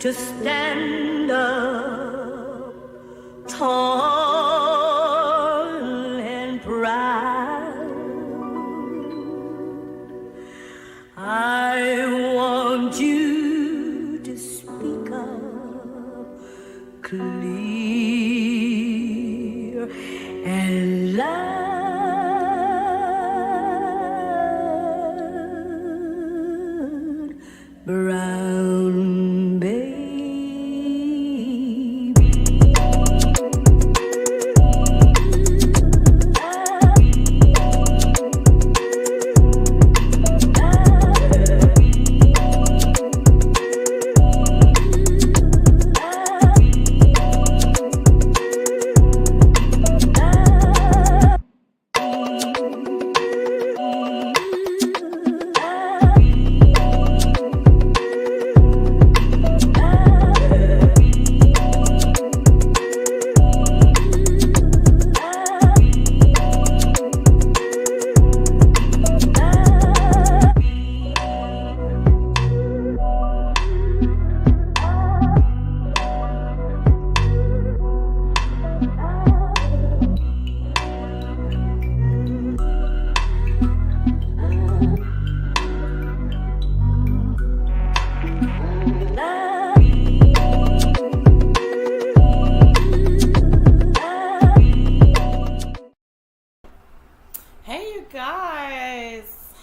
to stand up tall and proud. I want you to speak up clear and loud. Brown baby.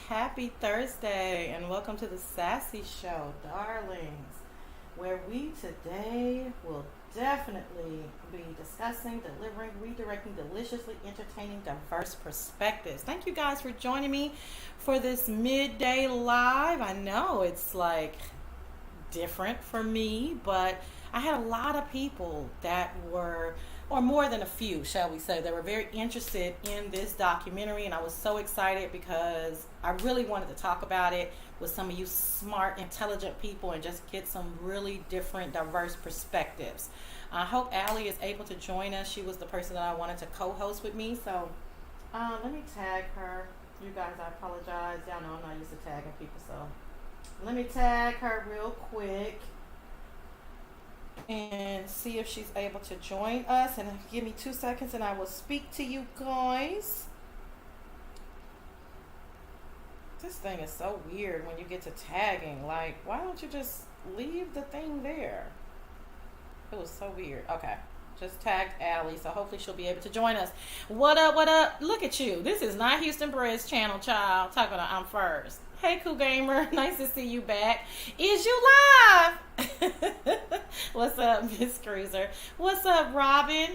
Happy Thursday and welcome to the Sassy Show, darlings, where we today will definitely be discussing, delivering, redirecting deliciously entertaining, diverse perspectives. Thank you guys for joining me for this midday live. I know it's like different for me, but I had a lot of people that were, or more than a few, shall we say, that were very interested in this documentary, and I was so excited because I really wanted to talk about it with some of you smart, intelligent people and just get some really different, diverse perspectives. I hope Allie is able to join us. She was the person that I wanted to co-host with me, so let me tag her. You guys, I apologize. Y'all know I'm not used to tagging people, so let me tag her real quick and see if she's able to join us. And give me 2 seconds and I will speak to you guys. This thing is so weird when you get to tagging. Like, why don't you just leave the thing there? It was so weird. Okay. Just tagged Allie, so hopefully she'll be able to join us. What up, what up? Look at you. This is not Houston Bread's channel, child. Talking about I'm first. Hey, Cool Gamer. Nice to see you back. Is you live? What's up, Miss Cruiser? What's up, Robin?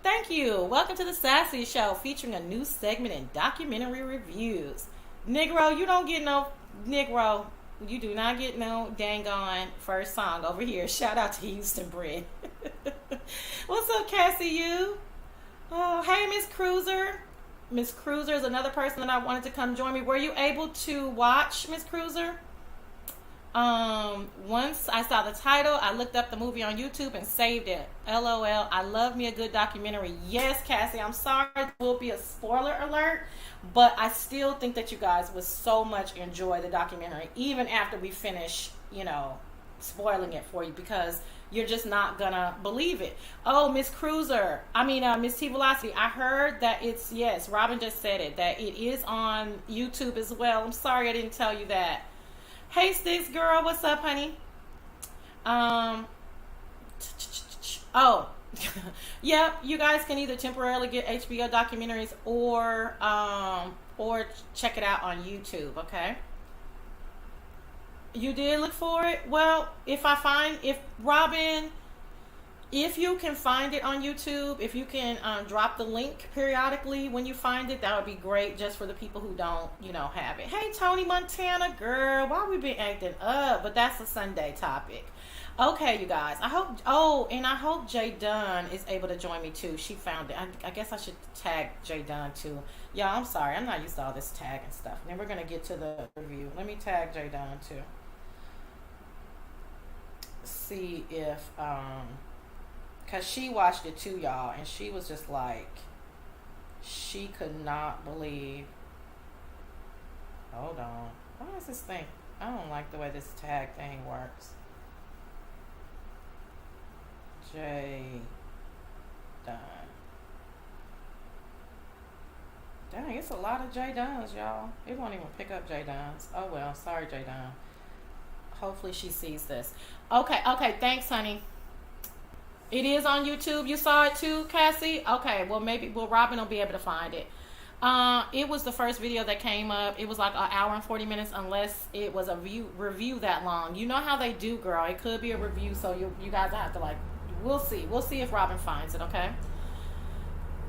Thank you. Welcome to the Sassy Show, featuring a new segment in documentary reviews. Negro, you don't get no... Negro, you do not get no dang on first song over here. Shout out to Houston Bread. What's up, Cassie? You? Oh, hey, Miss Cruiser. Miss Cruiser is another person that I wanted to come join me. Were you able to watch Miss Cruiser? Once I saw the title, I looked up the movie on YouTube and saved it. LOL. I love me a good documentary. Yes, Cassie, I'm sorry there will be a spoiler alert, but I still think that you guys would so much enjoy the documentary, even after we finish, spoiling it for you, because you're just not gonna believe it. Oh, Miss Cruiser, Miss T Velocity, I heard that it's, yes, Robin just said it, that it is on YouTube as well. I'm sorry I didn't tell you that. Hey, Sticks Girl, what's up, honey? Oh, yeah, you guys can either temporarily get HBO documentaries or check it out on YouTube, okay? You did look for it? Well, Robin, if you can find it on YouTube, if you can drop the link periodically when you find it, that would be great, just for the people who don't, have it. Hey, Tony Montana, girl, why we been acting up? But that's a Sunday topic. Okay, you guys, I hope Jay Dunn is able to join me too. She found it. I guess I should tag Jay Dunn too. Yeah, I'm sorry, I'm not used to all this tag and stuff. Then we're going to get to the review. Let me tag Jay Dunn too. See if, because she watched it too, y'all, and she was just like, she could not believe. Hold on. Why is this thing? I don't like the way this tag thing works. J. Dunn. Dang, it's a lot of J. Dunns, y'all. It won't even pick up J. Dunns. Oh well, sorry, J. Dunn. Hopefully she sees this. Okay, thanks, honey. It is on YouTube. You saw it too, Cassie? Okay, well maybe Robin will be able to find it. It was the first video that came up. It was like an hour and 40 minutes, unless it was a review that long. You know how they do, girl. It could be a review, so you guys have to we'll see. We'll see if Robin finds it, okay?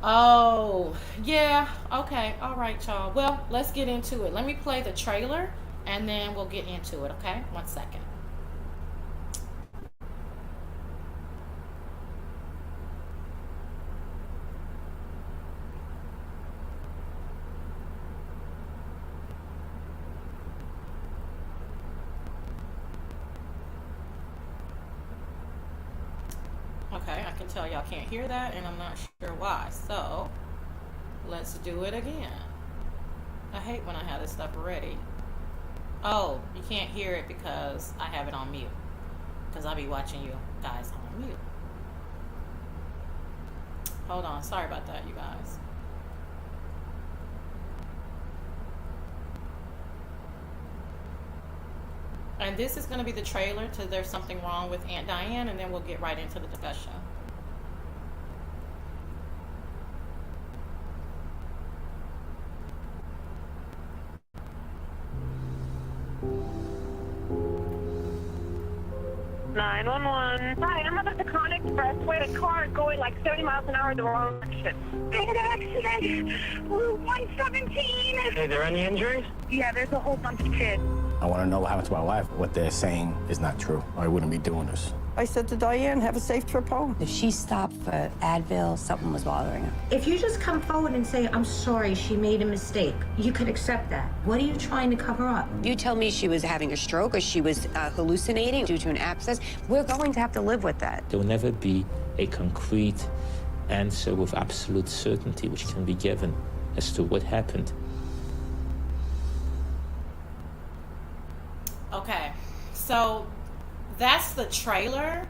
Oh, yeah. Okay. All right, y'all. Well, let's get into it. Let me play the trailer, and then we'll get into it, okay? 1 second. Okay, I can tell y'all can't hear that, and I'm not sure why. So, let's do it again. I hate when I have this stuff ready. Oh, you can't hear it because I have it on mute. Because I'll be watching you guys on mute. Hold on, sorry about that, you guys. And this is going to be the trailer to There's Something Wrong with Aunt Diane, and then we'll get right into the discussion. Hi, I'm at the Con Expressway. The car is going like 70 miles an hour in the wrong direction. Bad accident. Route 117. Is there any injuries? Yeah, there's a whole bunch of kids. I want to know what happened to my wife. What they're saying is not true. I wouldn't be doing this. I said to Diane, have a safe trip home. If she stopped for Advil, something was bothering her. If you just come forward and say, I'm sorry, she made a mistake, you could accept that. What are you trying to cover up? You tell me she was having a stroke or she was hallucinating due to an abscess, we're going to have to live with that. There will never be a concrete answer with absolute certainty which can be given as to what happened. Okay, so that's the trailer,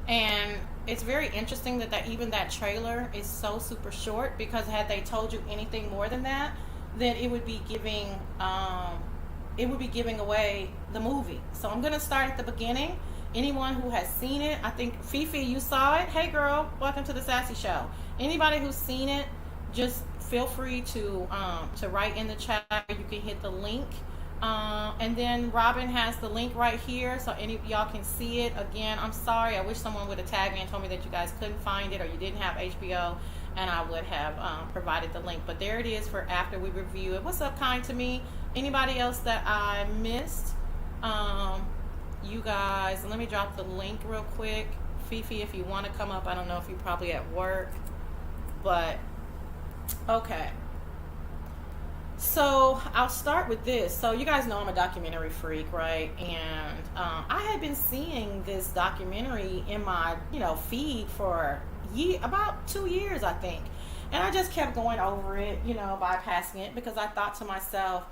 and it's very interesting that even that trailer is so super short, because had they told you anything more than that, then it would be giving away the movie. So I'm gonna start at the beginning. Anyone who has seen it, I think Fifi, you saw it. Hey girl, welcome to the Sassy Show. Anybody who's seen it, just feel free to write in the chat. You can hit the link. And then Robin has the link right here, so any of y'all can see it. Again, I'm sorry, I wish someone would have tagged me and told me that you guys couldn't find it or you didn't have HBO, and I would have provided the link. But there it is for after we review it. What's up, Kind to Me? Anybody else that I missed? You guys, let me drop the link real quick. Fifi, if you want to come up, I don't know if you're probably at work, but okay. So I'll start with this. So you guys know I'm a documentary freak, right? And I had been seeing this documentary in my, feed for about 2 years, I think. And I just kept going over it, bypassing it, because I thought to myself,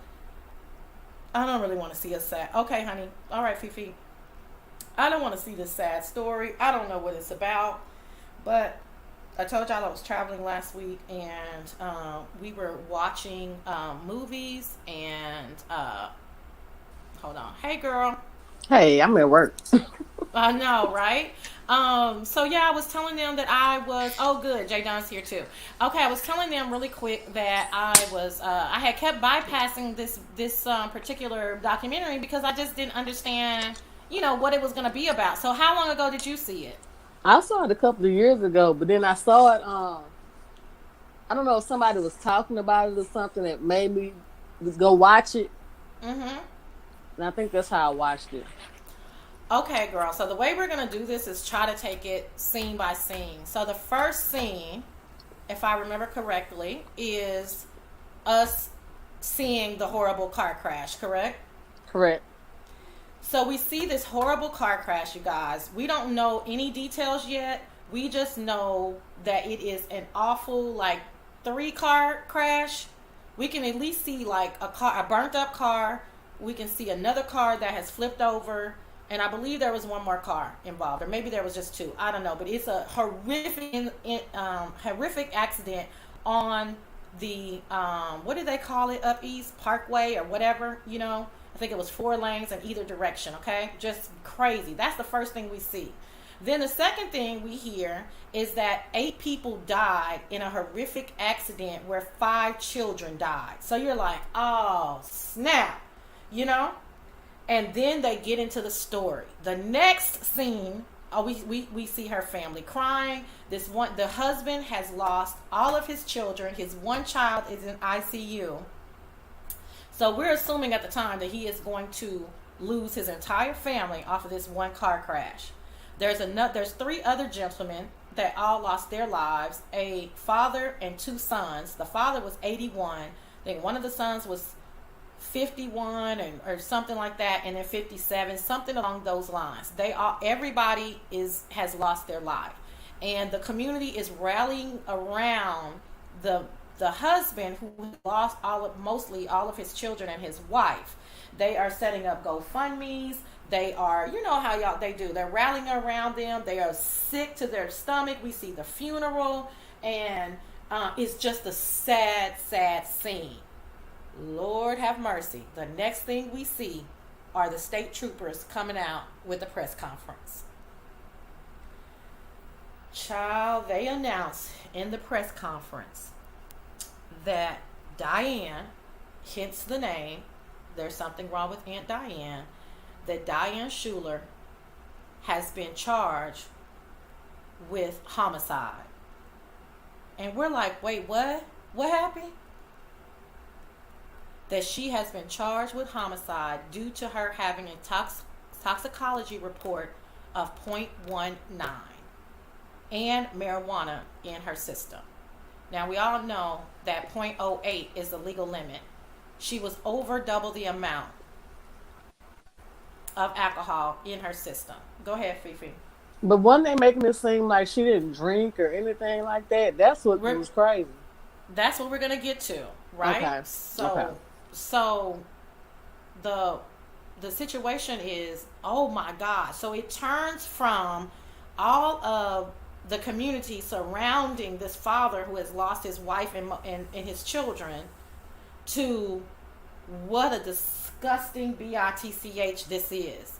I don't really want to see a sad. Okay, honey. All right, Fifi. I don't want to see this sad story. I don't know what it's about, but I told y'all I was traveling last week, and we were watching movies, and hold on. Hey, girl. Hey, I'm at work. I know, right? So yeah, I was telling them that I was, oh good, Jay Don's here too. Okay, I was telling them really quick that I had kept bypassing this particular documentary because I just didn't understand, what it was going to be about. So how long ago did you see it? I saw it a couple of years ago, but then I saw it, I don't know if somebody was talking about it or something that made me go watch it. Mm-hmm. And I think that's how I watched it. Okay, girl. So the way we're going to do this is try to take it scene by scene. So the first scene, if I remember correctly, is us seeing the horrible car crash, correct? Correct. So we see this horrible car crash, you guys. We don't know any details yet. We just know that it is an awful, 3-car crash. We can at least see a burnt up car. We can see another car that has flipped over. And I believe there was one more car involved, or maybe there was just two. I don't know, but it's a horrific accident on the what do they call it up east, Parkway or whatever, you know. I think it was 4 lanes in either direction. Okay, just crazy. That's the first thing we see. Then the second thing we hear is that 8 people died in a horrific accident where 5 children died. So you're like, oh snap, you know. And then they get into the story. The next scene, we see her family crying. The husband has lost all of his children. His one child is in ICU. So we're assuming at the time that he is going to lose his entire family off of this one car crash. There's 3 other gentlemen that all lost their lives. A father and 2 sons. The father was 81. I think one of the sons was 51 or something like that, and then 57, something along those lines. Everybody has lost their life, and the community is rallying around the husband who lost mostly all of his children and his wife. They are setting up GoFundMe's. They are, you know how they do. They're rallying around them. They are sick to their stomach. We see the funeral, and it's just a sad, sad scene. Lord have mercy. The next thing we see are the state troopers coming out with a press conference. Child, they announced in the press conference that Diane, hence the name, there's something wrong with Aunt Diane, that Diane Schuler has been charged with homicide. And we're like, wait, what? What happened? That she has been charged with homicide due to her having a toxicology report of 0.19 and marijuana in her system. Now, we all know that 0.08 is the legal limit. She was over double the amount of alcohol in her system. Go ahead, Fifi. But wasn't they making it seem like she didn't drink or anything like that? That's what was crazy. That's what we're going to get to, right? Okay. So the situation is, oh my God. So it turns from all of the community surrounding this father who has lost his wife and his children to what a disgusting bitch this is.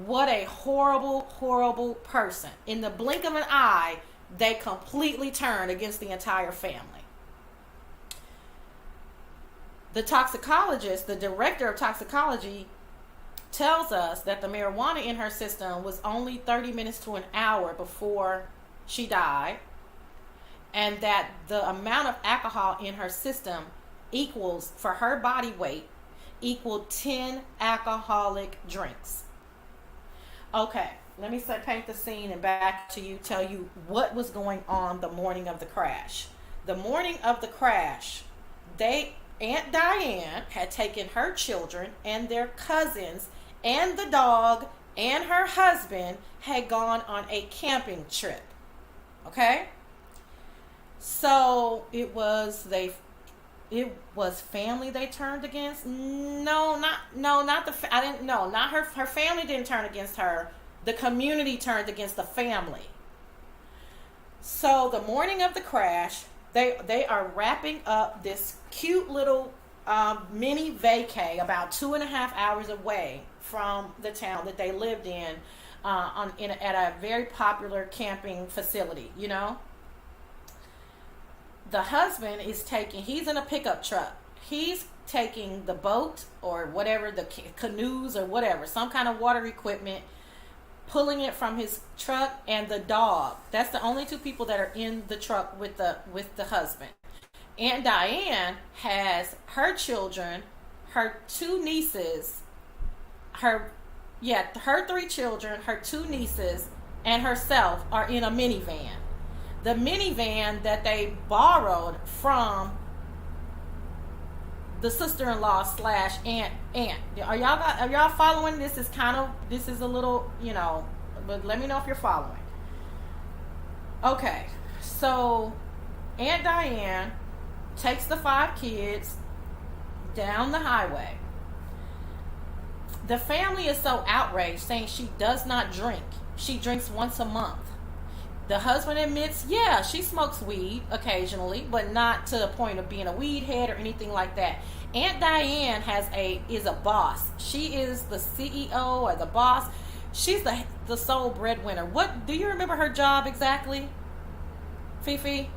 What a horrible, horrible person. In the blink of an eye, they completely turn against the entire family. The toxicologist, the director of toxicology, tells us that the marijuana in her system was only 30 minutes to an hour before she died, and that the amount of alcohol in her system equals, for her body weight, equaled 10 alcoholic drinks. Okay, let me paint the scene and back to you, tell you what was going on the morning of the crash. The morning of the crash, Aunt Diane had taken her children and their cousins and the dog and her husband had gone on a camping trip. Okay? So it was family they turned against? Not her family didn't turn against her. The community turned against the family. So the morning of the crash, they are wrapping up this cute little mini vacay about 2.5 hours away from the town that they lived in, at a very popular camping facility, you know. The husband he's in a pickup truck. He's taking the boat or whatever, the canoes or whatever, some kind of water equipment, pulling it from his truck, and the dog. That's the only 2 people that are in the truck with the husband. Aunt Diane has her children, her 2 nieces, her 3 children, her 2 nieces, and herself are in a minivan. The minivan that they borrowed from the sister-in-law / aunt. Are y'all following? This is a little, you know, but let me know if you're following. Okay, so Aunt Diane takes the 5 kids down the highway. The family is so outraged, saying she does not drink. She drinks once a month. The husband admits, yeah, she smokes weed occasionally, but not to the point of being a weed head or anything like that. Aunt Diane is a boss. She is the CEO or the boss. She's the sole breadwinner. What do you remember her job exactly, Fifi?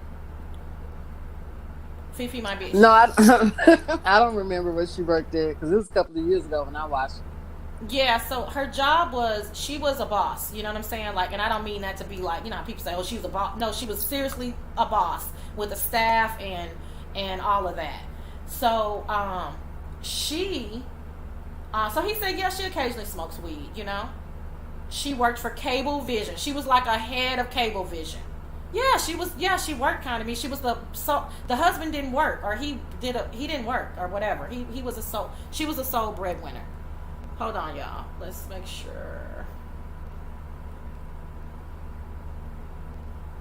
Fifi might be. No, I don't remember what she worked at because it was a couple of years ago when I watched it. Yeah, so her job was, she was a boss. You know what I'm saying? Like, and I don't mean that to be like, you know, people say, oh, she was a boss. No, she was seriously a boss with a staff and all of that. So, so he said, yeah, she occasionally smokes weed, you know. She worked for Cable Vision. She was like a head of Cable Vision. Yeah, she worked kind of. I mean, she was the husband didn't work, or he didn't work or whatever. She was a sole breadwinner. Hold on, y'all. Let's make sure.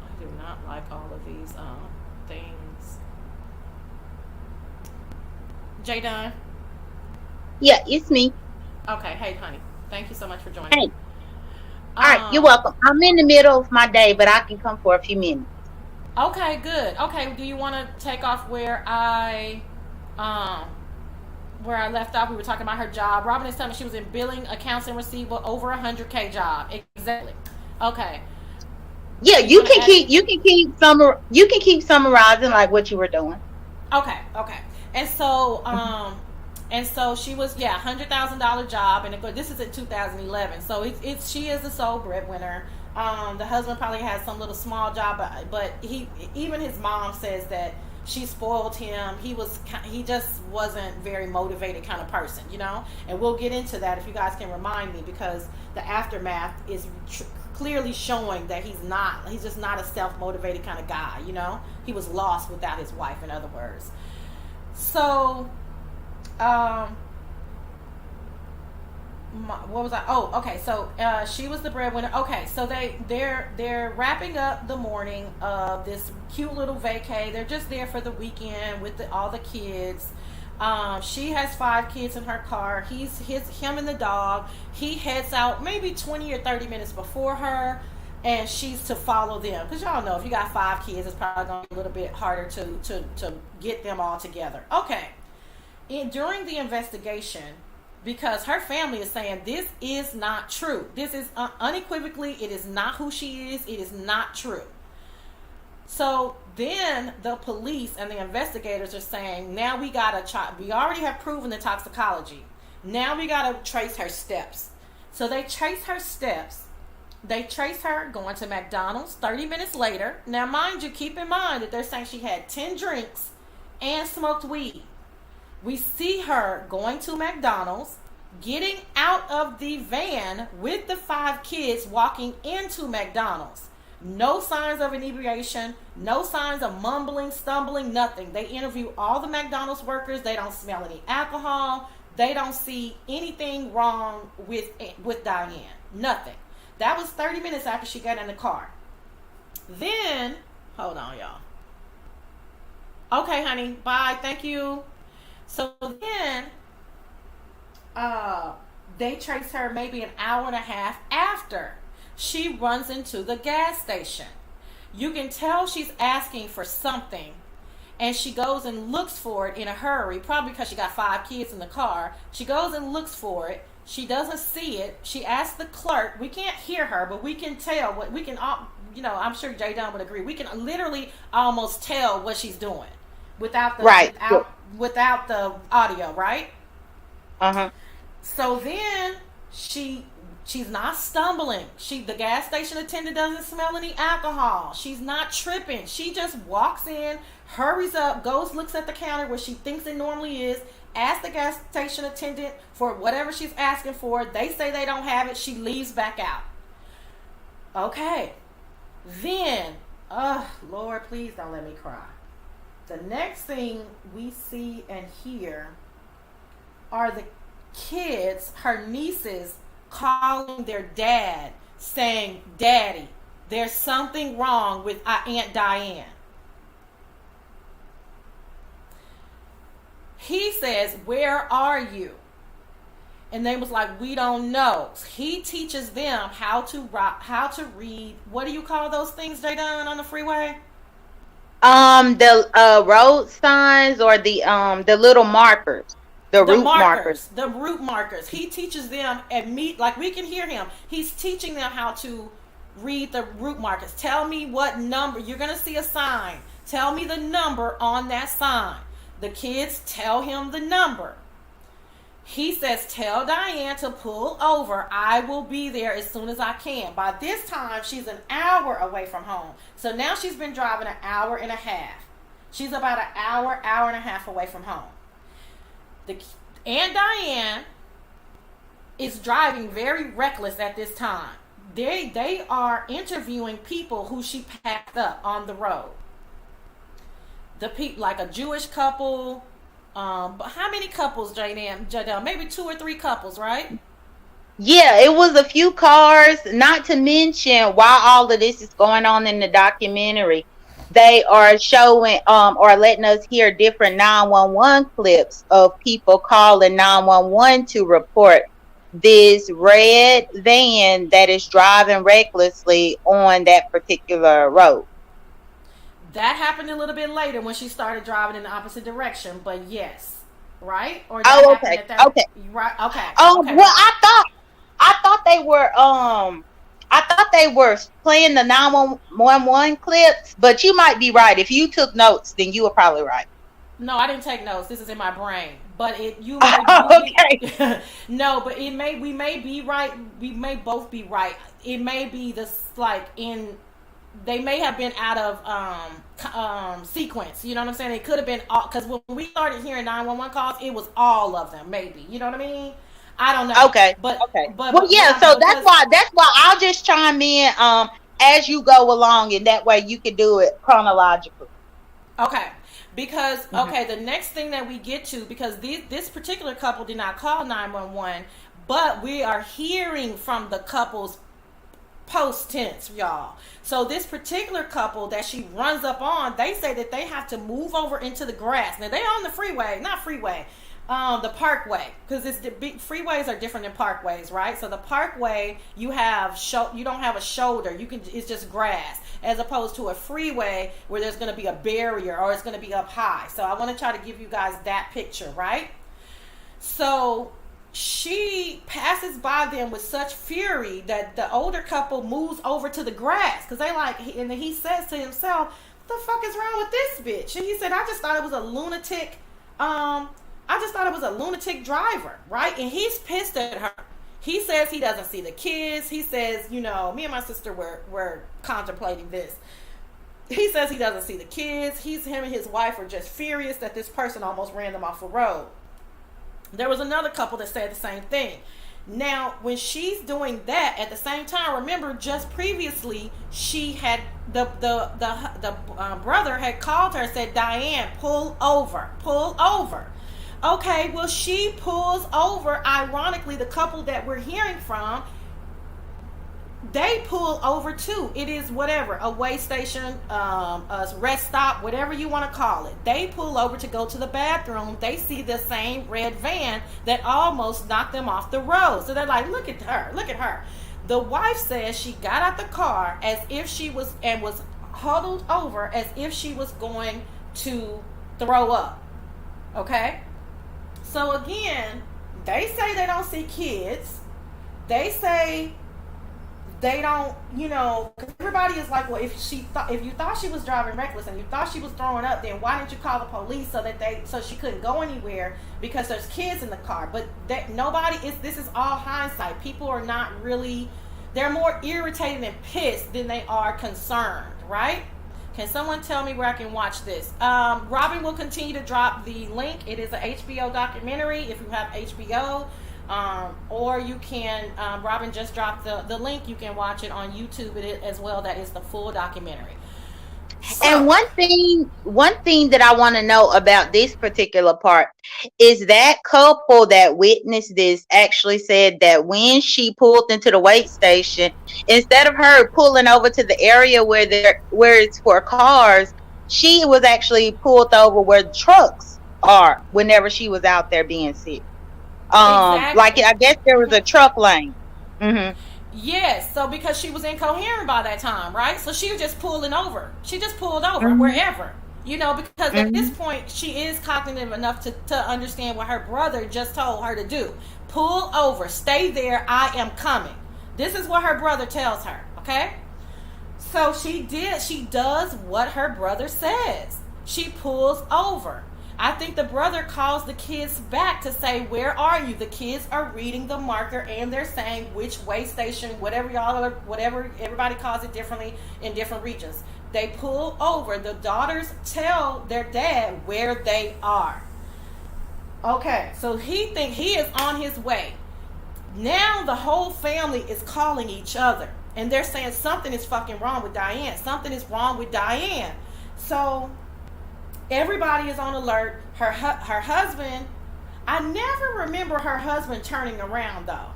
I do not like all of these things. J Dunn? Yeah, it's me. Okay, hey honey. Thank you so much for joining. Hey. All right, you're welcome. I'm in the middle of my day, but I can come for a few minutes. Okay, good. Okay, do you want to take off where I left off? We were talking about her job. Robin is telling me she was in billing, accounts, and receivable, over $100K job. Exactly. Okay. Yeah, you can keep summarizing like what you were doing. Okay. And so she was, $100,000 job, and this is in 2011. So she is the sole breadwinner. The husband probably has some little small job, but even his mom says that she spoiled him. He just wasn't very motivated kind of person, you know. And we'll get into that if you guys can remind me, because the aftermath is clearly showing that he's just not a self-motivated kind of guy, you know. He was lost without his wife, in other words. So. What was I? Oh, okay. So she was the breadwinner. Okay, so they're wrapping up the morning of this cute little vacay. They're just there for the weekend with all the kids. She has 5 kids in her car. Him and the dog. He heads out maybe 20 or 30 minutes before her, and she's to follow them, because y'all know if you got 5 kids, it's probably going to be a little bit harder to get them all together. Okay. During the investigation, because her family is saying this is not true. This is unequivocally, it is not who she is. It is not true. So then the police and the investigators are saying, now we already have proven the toxicology. Now we got to trace her steps. So they trace her steps. They trace her going to McDonald's 30 minutes later. Now, mind you, keep in mind that they're saying she had 10 drinks and smoked weed. We see her going to McDonald's, getting out of the van with the 5 kids, walking into McDonald's. No signs of inebriation, no signs of mumbling, stumbling, nothing. They interview all the McDonald's workers. They don't smell any alcohol. They don't see anything wrong with Diane. Nothing. That was 30 minutes after she got in the car. Then, hold on, y'all. Okay, honey. Bye. Thank you. So then, they trace her maybe an hour and a half after she runs into the gas station. You can tell she's asking for something, and she goes and looks for it in a hurry, probably because she got 5 kids in the car. She goes and looks for it. She doesn't see it. She asks the clerk. We can't hear her, but we can tell what we can. I'm sure J. Dunn would agree. We can literally almost tell what she's doing without the without the audio, right? So then she's not stumbling. The gas station attendant doesn't smell any alcohol. She's not tripping. She just walks in, hurries up, goes, looks at the counter where she thinks it normally is, asks the gas station attendant for whatever she's asking for. They say they don't have it. She leaves back out. Okay. Then, Lord, please don't let me cry. The next thing we see and hear are the kids, her nieces, calling their dad, saying, "Daddy, there's something wrong with Aunt Diane." He says, "Where are you?" And they was like, we don't know. He teaches them how to read. What do you call those things they done on the freeway? The road signs, or the little markers, the route markers. The route markers. He teaches them like we can hear him. He's teaching them how to read the route markers. Tell me what number. You're gonna see a sign. Tell me the number on that sign. The kids tell him the number. He says, tell Diane to pull over. I will be there as soon as I can. By this time, she's an hour away from home. So now she's been driving an hour and a half. She's about an hour and a half away from home. And Diane is driving very reckless at this time. They are interviewing people who she packed up on the road. The people, like a Jewish couple. But how many couples, Jadelle? Maybe 2 or 3 couples, right? Yeah, it was a few cars. Not to mention, while all of this is going on in the documentary, they are showing or letting us hear different 911 clips of people calling 911 to report this red van that is driving recklessly on that particular road. That happened a little bit later when she started driving in the opposite direction, but yes, right? Or okay. Right, okay. Well, I thought they were playing the 911 clips, but you might be right. If you took notes, then you were probably right. No, I didn't take notes. This is in my brain. But you might okay. No, but we may be right. We may both be right. It may be this they may have been out of sequence. You know what I'm saying? It could have been all, because when we started hearing 911 calls, it was all of them. Maybe, you know what I mean? I don't know. Okay. But yeah. So that's why I'll just chime in as you go along, and that way you can do it chronologically. Okay. Because the next thing that we get to, because this particular couple did not call 911, but we are hearing from the couple's post tense, y'all. So this particular couple that she runs up on, they say that they have to move over into the grass. Now they on the the parkway, because it's the big freeways are different than parkways, right? So the parkway, you don't have a shoulder, it's just grass, as opposed to a freeway where there's going to be a barrier or it's going to be up high. So I want to try to give you guys that picture, right? So she passes by them with such fury that the older couple moves over to the grass, because and he says to himself, "What the fuck is wrong with this bitch?" And he said, "I just thought it was a lunatic. Driver, right?" And he's pissed at her. He says he doesn't see the kids. He says, me and my sister were contemplating this. He says he doesn't see the kids. Him and his wife are just furious that this person almost ran them off the road. There was another couple that said the same thing. Now, when she's doing that, at the same time, remember, just previously, she had the brother had called her and said, "Diane, pull over." Okay, well, she pulls over. Ironically, the couple that we're hearing from, they pull over too. It is whatever, a way station, a rest stop, whatever you want to call it. They pull over to go to the bathroom. They see the same red van that almost knocked them off the road. So they're like, look at her. The wife says she got out the car as if she was huddled over as if she was going to throw up. Okay? So again, they say they don't see kids. They say they don't, because everybody is like, well, if you thought she was driving reckless and you thought she was throwing up, then why didn't you call the police so she couldn't go anywhere, because there's kids in the car? But this is all hindsight. People are not really, they're more irritated and pissed than they are concerned, right? Can someone tell me where I can watch this? Robin will continue to drop the link. It is an HBO documentary if you have HBO. Or you can, Robin just dropped the link. You can watch it on YouTube as well. That is the full documentary. So, and one thing that I want to know about this particular part is that couple that witnessed this actually said that when she pulled into the wait station, instead of her pulling over to the area where it's for cars, she was actually pulled over where trucks are whenever she was out there being sick. Like I guess there was a truck lane. Yes, so because she was incoherent by that time, right? So she was just pulling over. She just pulled over wherever. Because at this point she is cognitive enough to understand what her brother just told her to do. Pull over, stay there, I am coming. This is what her brother tells her, okay? So she does what her brother says. She pulls over. I think the brother calls the kids back to say, where are you? The kids are reading the marker and they're saying which way station, whatever everybody calls it differently in different regions. They pull over. The daughters tell their dad where they are. Okay, so he is on his way. Now the whole family is calling each other and they're saying something is fucking wrong with Diane. Something is wrong with Diane. So everybody is on alert. Her husband, I never remember her husband turning around though.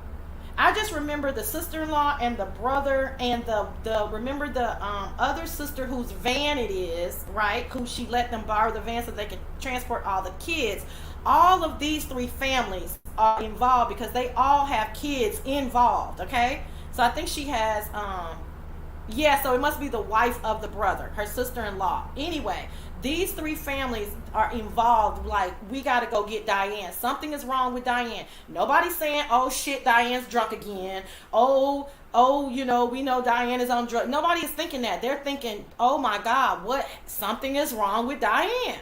I just remember the sister-in-law and the brother and the other sister whose van it is, right? Who she let them borrow the van so they could transport all the kids. All of these three families are involved because they all have kids involved, okay? So I think she has so it must be the wife of the brother, her sister-in-law. Anyway, these three families are involved. Like, we got to go get Diane. Something is wrong with Diane. Nobody's saying, oh shit, Diane's drunk again. Oh, we know Diane is on drugs. Nobody is thinking that. They're thinking, oh my God, something is wrong with Diane.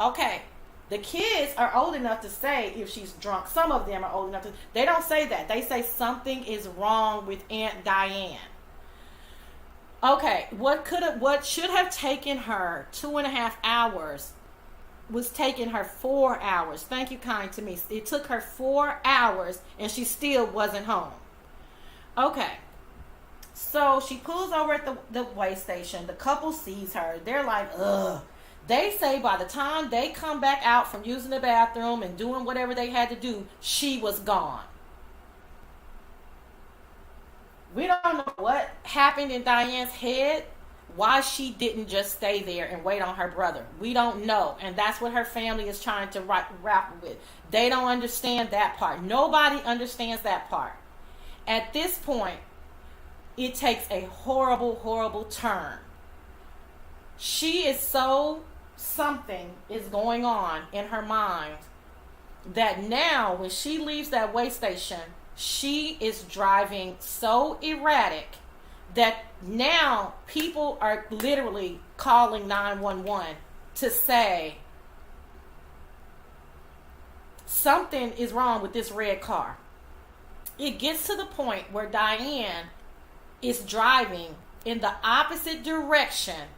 Okay. The kids are old enough to say if she's drunk. Some of them are old enough to. They don't say that. They say something is wrong with Aunt Diane. Okay, what should have taken her 2.5 hours was taking her 4 hours. Thank you, kind to me. It took her 4 hours and she still wasn't home. Okay, so she pulls over at the way station. The couple sees her. They're like, ugh. They say by the time they come back out from using the bathroom and doing whatever they had to do, she was gone. We don't know what happened in Diane's head, why she didn't just stay there and wait on her brother. We don't know. And that's what her family is trying to grapple with. They don't understand that part. Nobody understands that part. At this point, it takes a horrible, horrible turn. Something is going on in her mind that now when she leaves that way station, she is driving so erratic that now people are literally calling 911 to say something is wrong with this red car. It gets to the point where Diane is driving in the opposite direction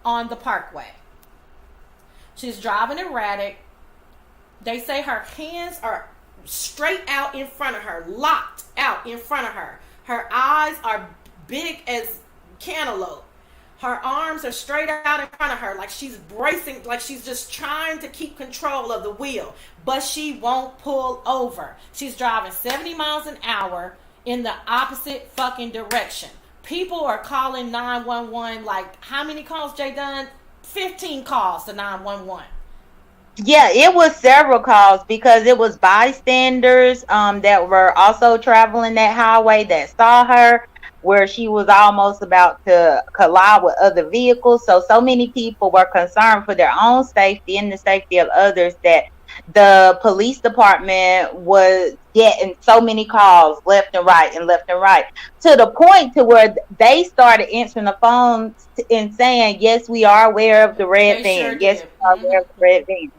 on the parkway. She's driving erratic. They say her hands are straight out in front of her, locked out in front of her. Her eyes are big as cantaloupe. Her arms are straight out in front of her, like she's bracing, like she's just trying to keep control of the wheel, but she won't pull over. She's driving 70 miles an hour in the opposite fucking direction. People are calling 911, like, how many calls, Jay Dunn? 15 calls to 911. Yeah, it was several calls because it was bystanders that were also traveling that highway that saw her where she was almost about to collide with other vehicles. So many people were concerned for their own safety and the safety of others that the police department was getting so many calls left and right to the point to where they started answering the phones and saying, yes, we are aware of the red van. Sure, yes, we are aware of the red van.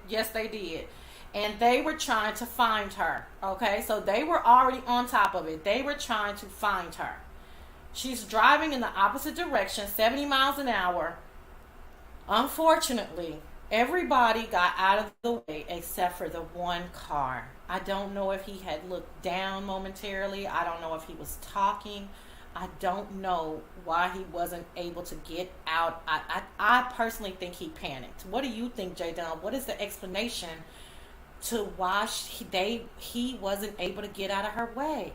Yes, they did. And they were trying to find her. Okay, so they were already on top of it. They were trying to find her. She's driving in the opposite direction, 70 miles an hour. Unfortunately, everybody got out of the way except for the one car. I don't know if he had looked down momentarily. I don't know if he was talking. I don't know why he wasn't able to get out. I personally think he panicked. What do you think, J. Dunn? What is the explanation to why he wasn't able to get out of her way?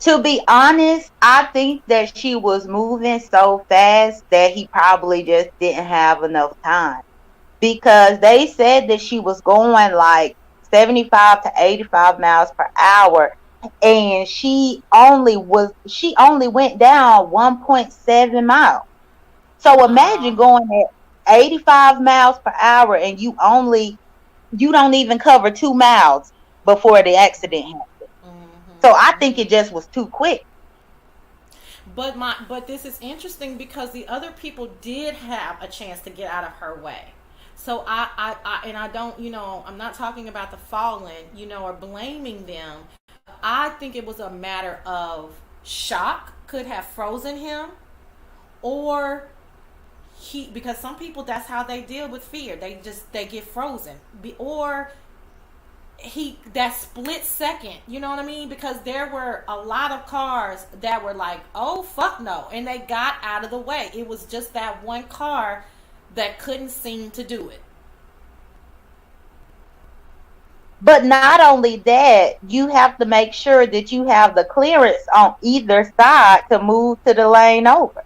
To be honest, I think that she was moving so fast that he probably just didn't have enough time. Because they said that she was going like 75 to 85 miles per hour, and she only went down 1.7 miles. So imagine going at 85 miles per hour and you don't even cover 2 miles before the accident happened. So I think it just was too quick. But this is interesting because the other people did have a chance to get out of her way. So I don't, I'm not talking about the fallen, or blaming them. I think it was a matter of shock could have frozen him, or because some people, that's how they deal with fear. They get frozen, or that split second, you know what I mean? Because there were a lot of cars that were like, oh fuck no, and they got out of the way. It was just that one car that couldn't seem to do it. But not only that, you have to make sure that you have the clearance on either side to move to the lane over.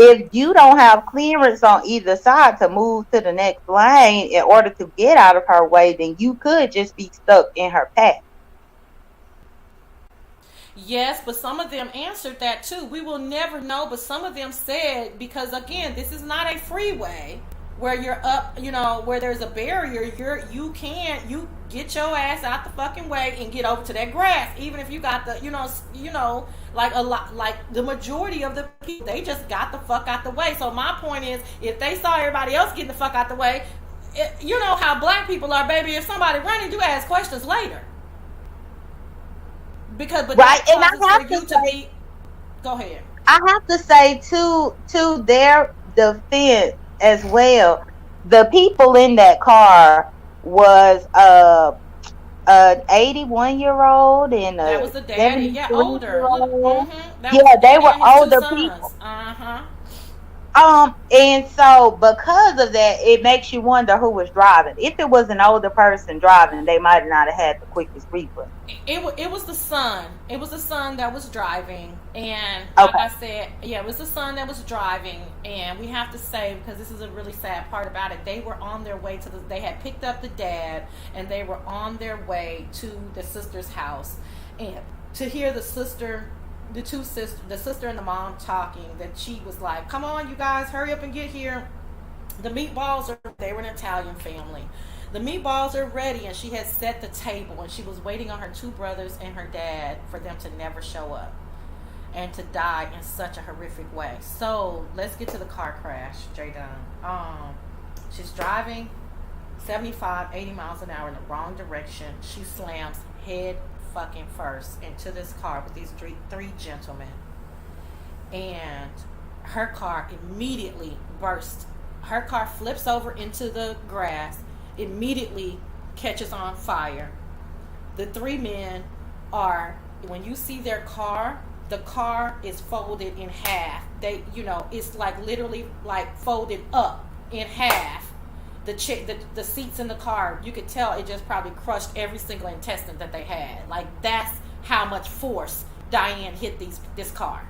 If you don't have clearance on either side to move to the next lane in order to get out of her way, then you could just be stuck in her path. Yes, but some of them answered that too. We will never know, but some of them said, because again, this is not a freeway where you're up, where there's a barrier. You get your ass out the fucking way and get over to that grass, even if you got the, like a lot, like the majority of the people, they just got the fuck out the way. So my point is, if they saw everybody else getting the fuck out the way, you know how black people are, baby. If somebody running, you ask questions later. But right, and I have to say, go ahead. I have to say to their defense as well, the people in that car was an 81-year-old and that was the daddy, older. They were older people. And so because of that, it makes you wonder who was driving. If it was an older person driving, they might not have had the quickest reflex. It was the son. It was the son that was driving, and like I said, it was the son that was driving. And we have to say, because this is a really sad part about it, they were on their way they had picked up the dad, and they were on their way to the sister's house, and to hear the sister and the mom talking, that she was like, come on you guys, hurry up and get here. The meatballs they were an Italian family. The meatballs are ready, and she had set the table, and she was waiting on her 2 brothers and her dad for them to never show up and to die in such a horrific way. So let's get to the car crash, J. Dunn. She's driving 75, 80 miles an hour in the wrong direction. She slams head fucking first into this car with these three gentlemen, and her car immediately bursts. Her car flips over into the grass, immediately catches on fire. The 3 men when you see their car, the car is folded in half. It's like literally like folded up in half. The seats in the car, you could tell it just probably crushed every single intestine that they had. Like, that's how much force Diane hit this car.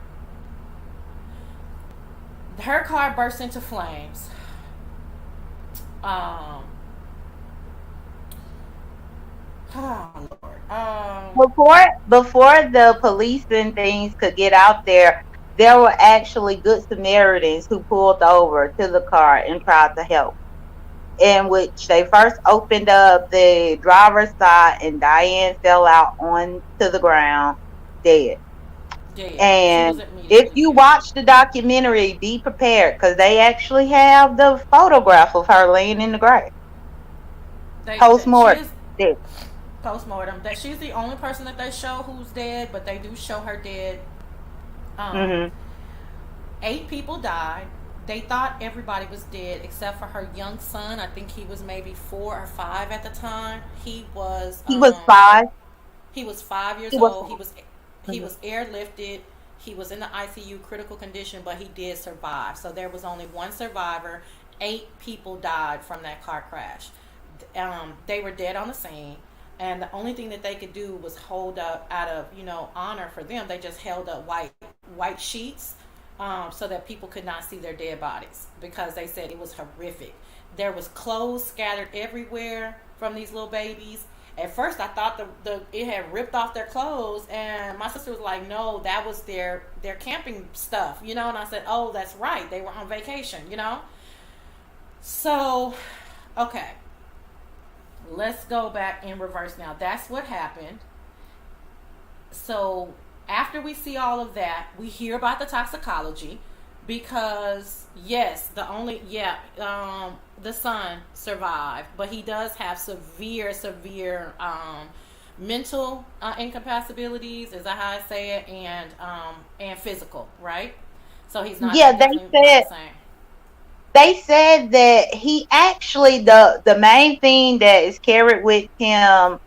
Her car burst into flames. Oh Lord. Before the police and things could get out there were actually good Samaritans who pulled over to the car and tried to help. In which they first opened up the driver's side, and Diane fell out onto the ground dead. And if you watch the documentary, be prepared, because they actually have the photograph of her laying in the grave. Post-mortem. Post-mortem. That she's the only person that they show who's dead, but they do show her dead. 8 people died. They thought everybody was dead except for her young son. I think he was maybe 4 or 5 at the time. He was 5. He was 5 years old. He was airlifted. He was in the ICU, critical condition, but he did survive. So there was only 1 survivor. 8 people died from that car crash. They were dead on the scene, and the only thing that they could do was hold up, out of honor for them. They just held up white sheets. So that people could not see their dead bodies, because they said it was horrific. There was clothes scattered everywhere from these little babies, At first, I thought it had ripped off their clothes, and my sister was like, "No, that was their camping stuff," you know. And I said, "Oh, that's right. They were on vacation," you know. So, okay, let's go back in reverse now. That's what happened. So after we see all of that, we hear about the toxicology, because yes, the son survived, but he does have severe mental incapacitables, is that how I say it, and physical, right? So he's not, Yeah, definitely not the same. they said that he actually, the main thing that is carried with him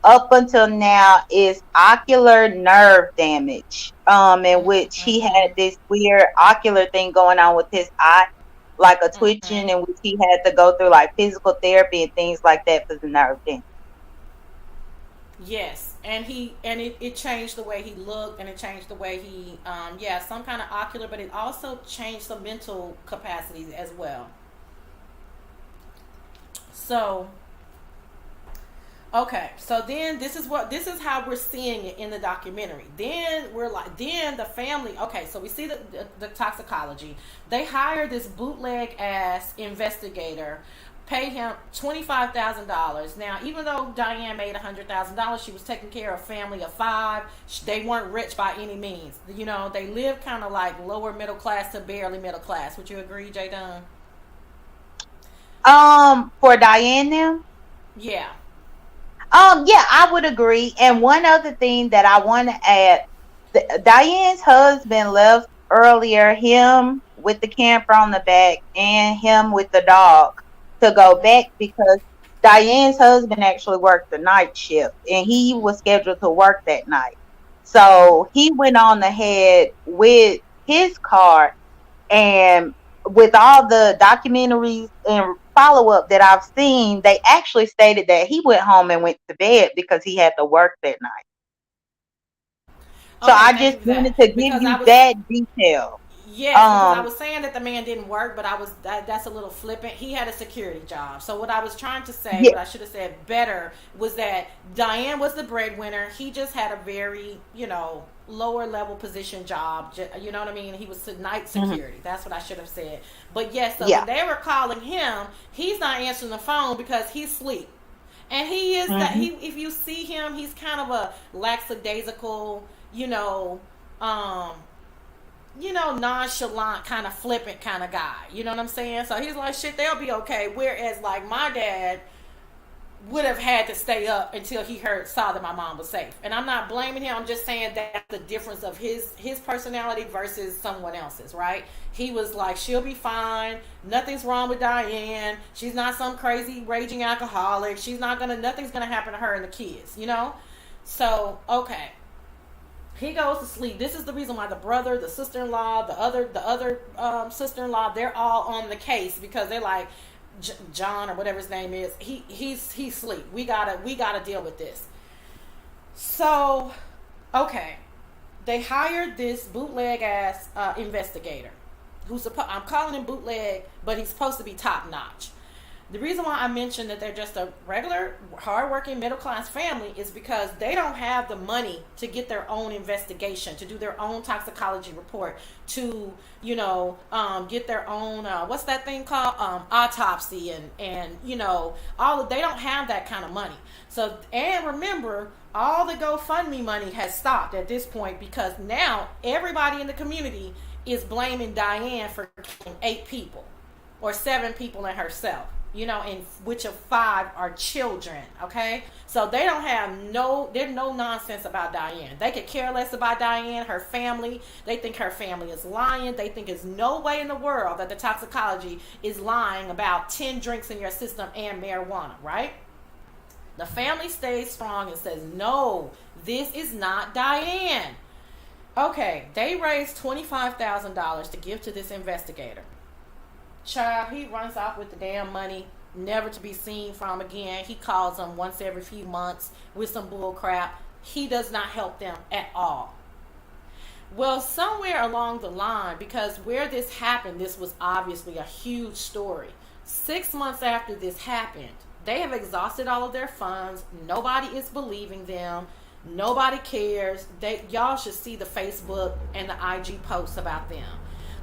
up until now is ocular nerve damage, in which he had this weird ocular thing going on with his eye, like a twitching, in which he had to go through like physical therapy and things like that for the nerve damage. Yes, and it changed the way he looked, and it changed the way he some kind of ocular, but it also changed some mental capacities as well. So okay, so then this is how we're seeing it in the documentary. Then the family. Okay, so we see the toxicology. They hire this bootleg ass investigator, pay him $25,000. Now, even though Diane made $100,000, she was taking care of a family of 5. They weren't rich by any means. You know, they lived kind of like lower middle class to barely middle class. Would you agree, J. Dunn? For Diane now? Yeah. Yeah, I would agree. And one other thing that I want to add, Diane's husband left earlier, him with the camper on the back and him with the dog, to go back because Diane's husband actually worked the night shift and he was scheduled to work that night. So he went on ahead with his car, and with all the documentaries and follow-up that I've seen, they actually stated that he went home and went to bed because he had to work that night. So Okay, I just wanted to give you that detail. Yes, because I was saying that the man didn't work, but that's a little flippant. He had a security job. So what I was trying to say, what I should have said better, was that Diane was the breadwinner. He just had a very, lower level position job. You know what I mean? He was night security. That's what I should have said. But yes, so when they were calling him, he's not answering the phone because he's asleep. And he is that if you see him, he's kind of a lackadaisical, nonchalant, kind of flippant kind of guy. You know what I'm saying? So he's like, shit, they'll be okay. Whereas, like, my dad would have had to stay up until he saw that my mom was safe. And I'm not blaming him. I'm just saying that's the difference of his personality versus someone else's, right? He was like, she'll be fine. Nothing's wrong with Diane. She's not some crazy raging alcoholic. Nothing's gonna happen to her and the kids, So, okay. He goes to sleep. This is the reason why the brother, the sister-in-law, the other sister-in-law, they're all on the case, because they're like, John or whatever his name is, he's asleep. We gotta deal with this. So, okay, they hired this bootleg ass investigator, I'm calling him bootleg, but he's supposed to be top notch. The reason why I mentioned that they're just a regular, hardworking, middle-class family is because they don't have the money to get their own investigation, to do their own toxicology report, to, get their own, what's that thing called? Autopsy and they don't have that kind of money. So, and remember, all the GoFundMe money has stopped at this point because now everybody in the community is blaming Diane for killing 8 people or 7 people and herself. In which of 5 are children, okay? So they don't have there's no nonsense about Diane. They could care less about Diane, her family. They think her family is lying. They think there's no way in the world that the toxicology is lying about 10 drinks in your system and marijuana, right? The family stays strong and says, no, this is not Diane. Okay, they raised $25,000 to give to this investigator. Child, he runs off with the damn money, never to be seen from again. He calls them once every few months with some bull crap. He does not help them at all. Well, somewhere along the line, because where this happened, this was obviously a huge story. 6 months after this happened, They have exhausted all of their funds. Nobody is believing them. Nobody cares. Y'all should see the Facebook and the IG posts about them.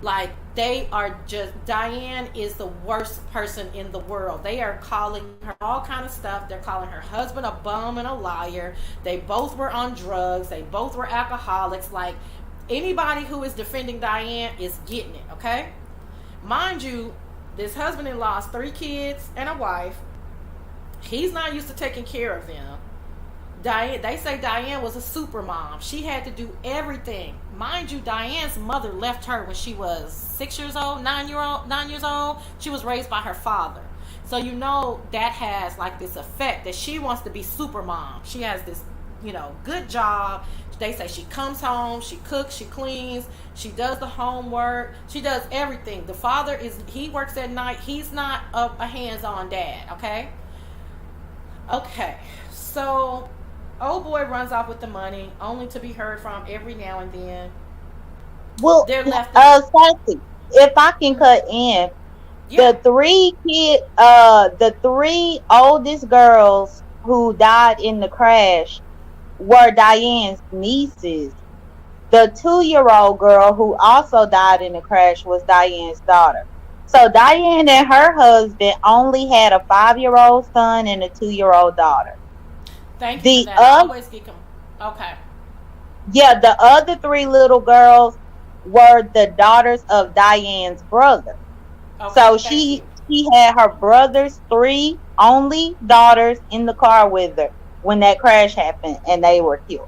Like, they are just, Diane is the worst person in the world. They are calling her all kind of stuff. They're calling her husband a bum and a liar. They both were on drugs. They both were alcoholics. Like, anybody who is defending Diane is getting it, okay? Mind you, this husband-in-law has 3 kids and a wife. He's not used to taking care of them. Diane, they say Diane was a super mom. She had to do everything. Mind you, Diane's mother left her when she was 9 years old. She was raised by her father. So you know that has like this effect that she wants to be super mom. She has this, good job. They say she comes home, she cooks, she cleans, she does the homework, she does everything. The father he works at night. He's not a hands-on dad, okay? Okay, so old boy runs off with the money, only to be heard from every now and then. Well, Sassy, if I can cut in, the 3 oldest girls who died in the crash were Diane's nieces. The 2-year-old girl who also died in the crash was Diane's daughter. So Diane and her husband only had a 5-year-old son and a 2-year-old daughter. Thank you for that. Okay. Yeah, the other 3 little girls were the daughters of Diane's brother. Okay, so she had her brother's 3 only daughters in the car with her when that crash happened, and they were killed.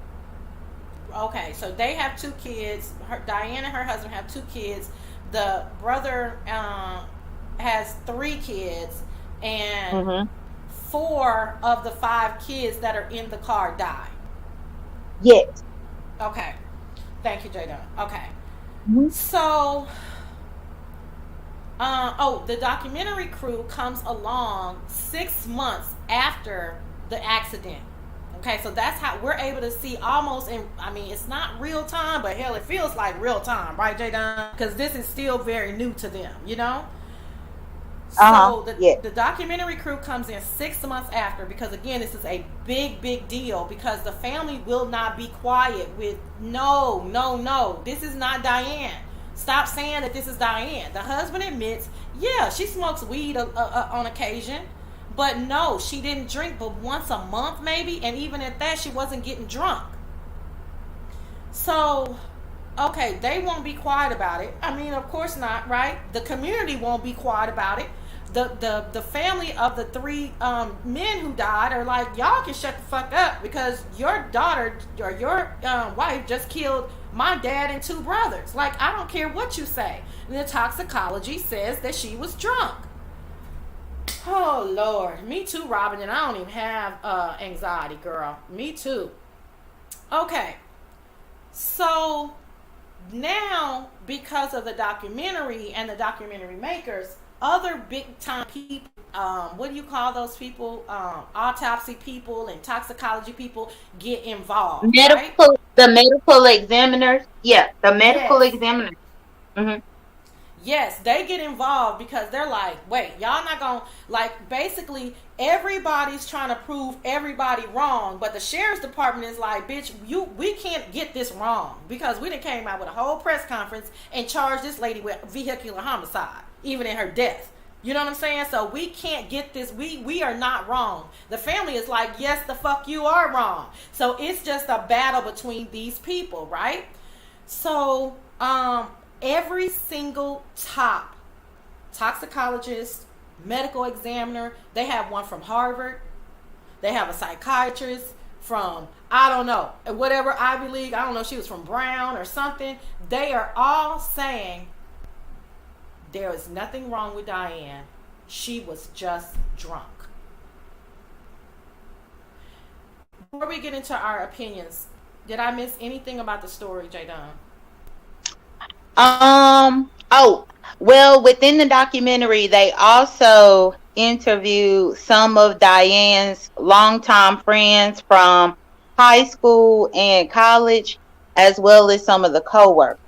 Okay, so they have 2 kids. Diane and her husband have 2 kids. The brother has 3 kids, and 4 of the 5 kids that are in the car died. Yes. Okay. Thank you, Jada. Okay. So, the documentary crew comes along 6 months after the accident. Okay, so that's how we're able to see almost it's not real time, but hell, it feels like real time, right, Jada? Because this is still very new to them, So the documentary crew comes in 6 months after, because again, this is a big deal, because the family will not be quiet with no, this is not Diane. Stop saying that this is Diane. The husband admits, yeah, she smokes weed on occasion, but no, she didn't drink but once a month maybe, and even at that, she wasn't getting drunk. So, okay, they won't be quiet about it. I mean, of course not, right? The community won't be quiet about it. The family of the 3 men who died are like, y'all can shut the fuck up, because your daughter or your wife just killed my dad and 2 brothers. Like, I don't care what you say. And the toxicology says that she was drunk. Oh Lord, me too, Robin, and I don't even have anxiety, girl. Me too. Okay, so now, because of the documentary and the documentary makers, other big time people, what do you call those people? Autopsy people and toxicology people get involved. The medical examiners. Yeah, the medical examiners. Yes, they get involved, because they're like, wait, y'all not gonna, like, basically everybody's trying to prove everybody wrong, but the sheriff's department is like, bitch, we can't get this wrong, because we done came out with a whole press conference and charged this lady with vehicular homicide, even in her death. You know what I'm saying? So we can't get this. We are not wrong. The family is like, yes, the fuck you are wrong. So it's just a battle between these people, right? So every single top toxicologist, medical examiner, they have one from Harvard. They have a psychiatrist from, I don't know, whatever Ivy League. I don't know, she was from Brown or something. They are all saying there is nothing wrong with Diane. She was just drunk. Before we get into our opinions, did I miss anything about the story, Jadon? Well, within the documentary, they also interviewed some of Diane's longtime friends from high school and college, as well as some of the co-workers.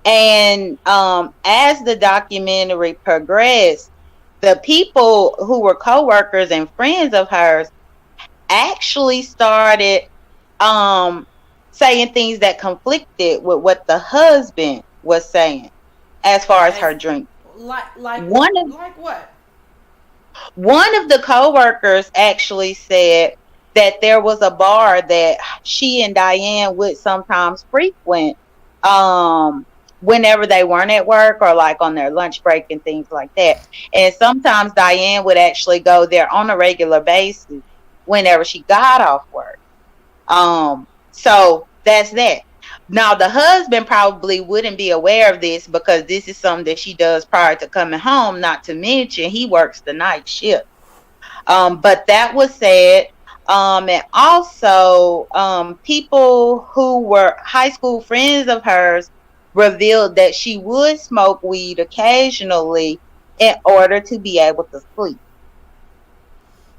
And as the documentary progressed, the people who were co-workers and friends of hers actually started saying things that conflicted with what the husband was saying as far as her drink. Like what? One of the co-workers actually said that there was a bar that she and Diane would sometimes frequent whenever they weren't at work or like on their lunch break and things like that. And sometimes Diane would actually go there on a regular basis whenever she got off work. So that's that. Now, the husband probably wouldn't be aware of this because this is something that she does prior to coming home, not to mention he works the night shift. But that was said. And also, people who were high school friends of hers revealed that she would smoke weed occasionally in order to be able to sleep.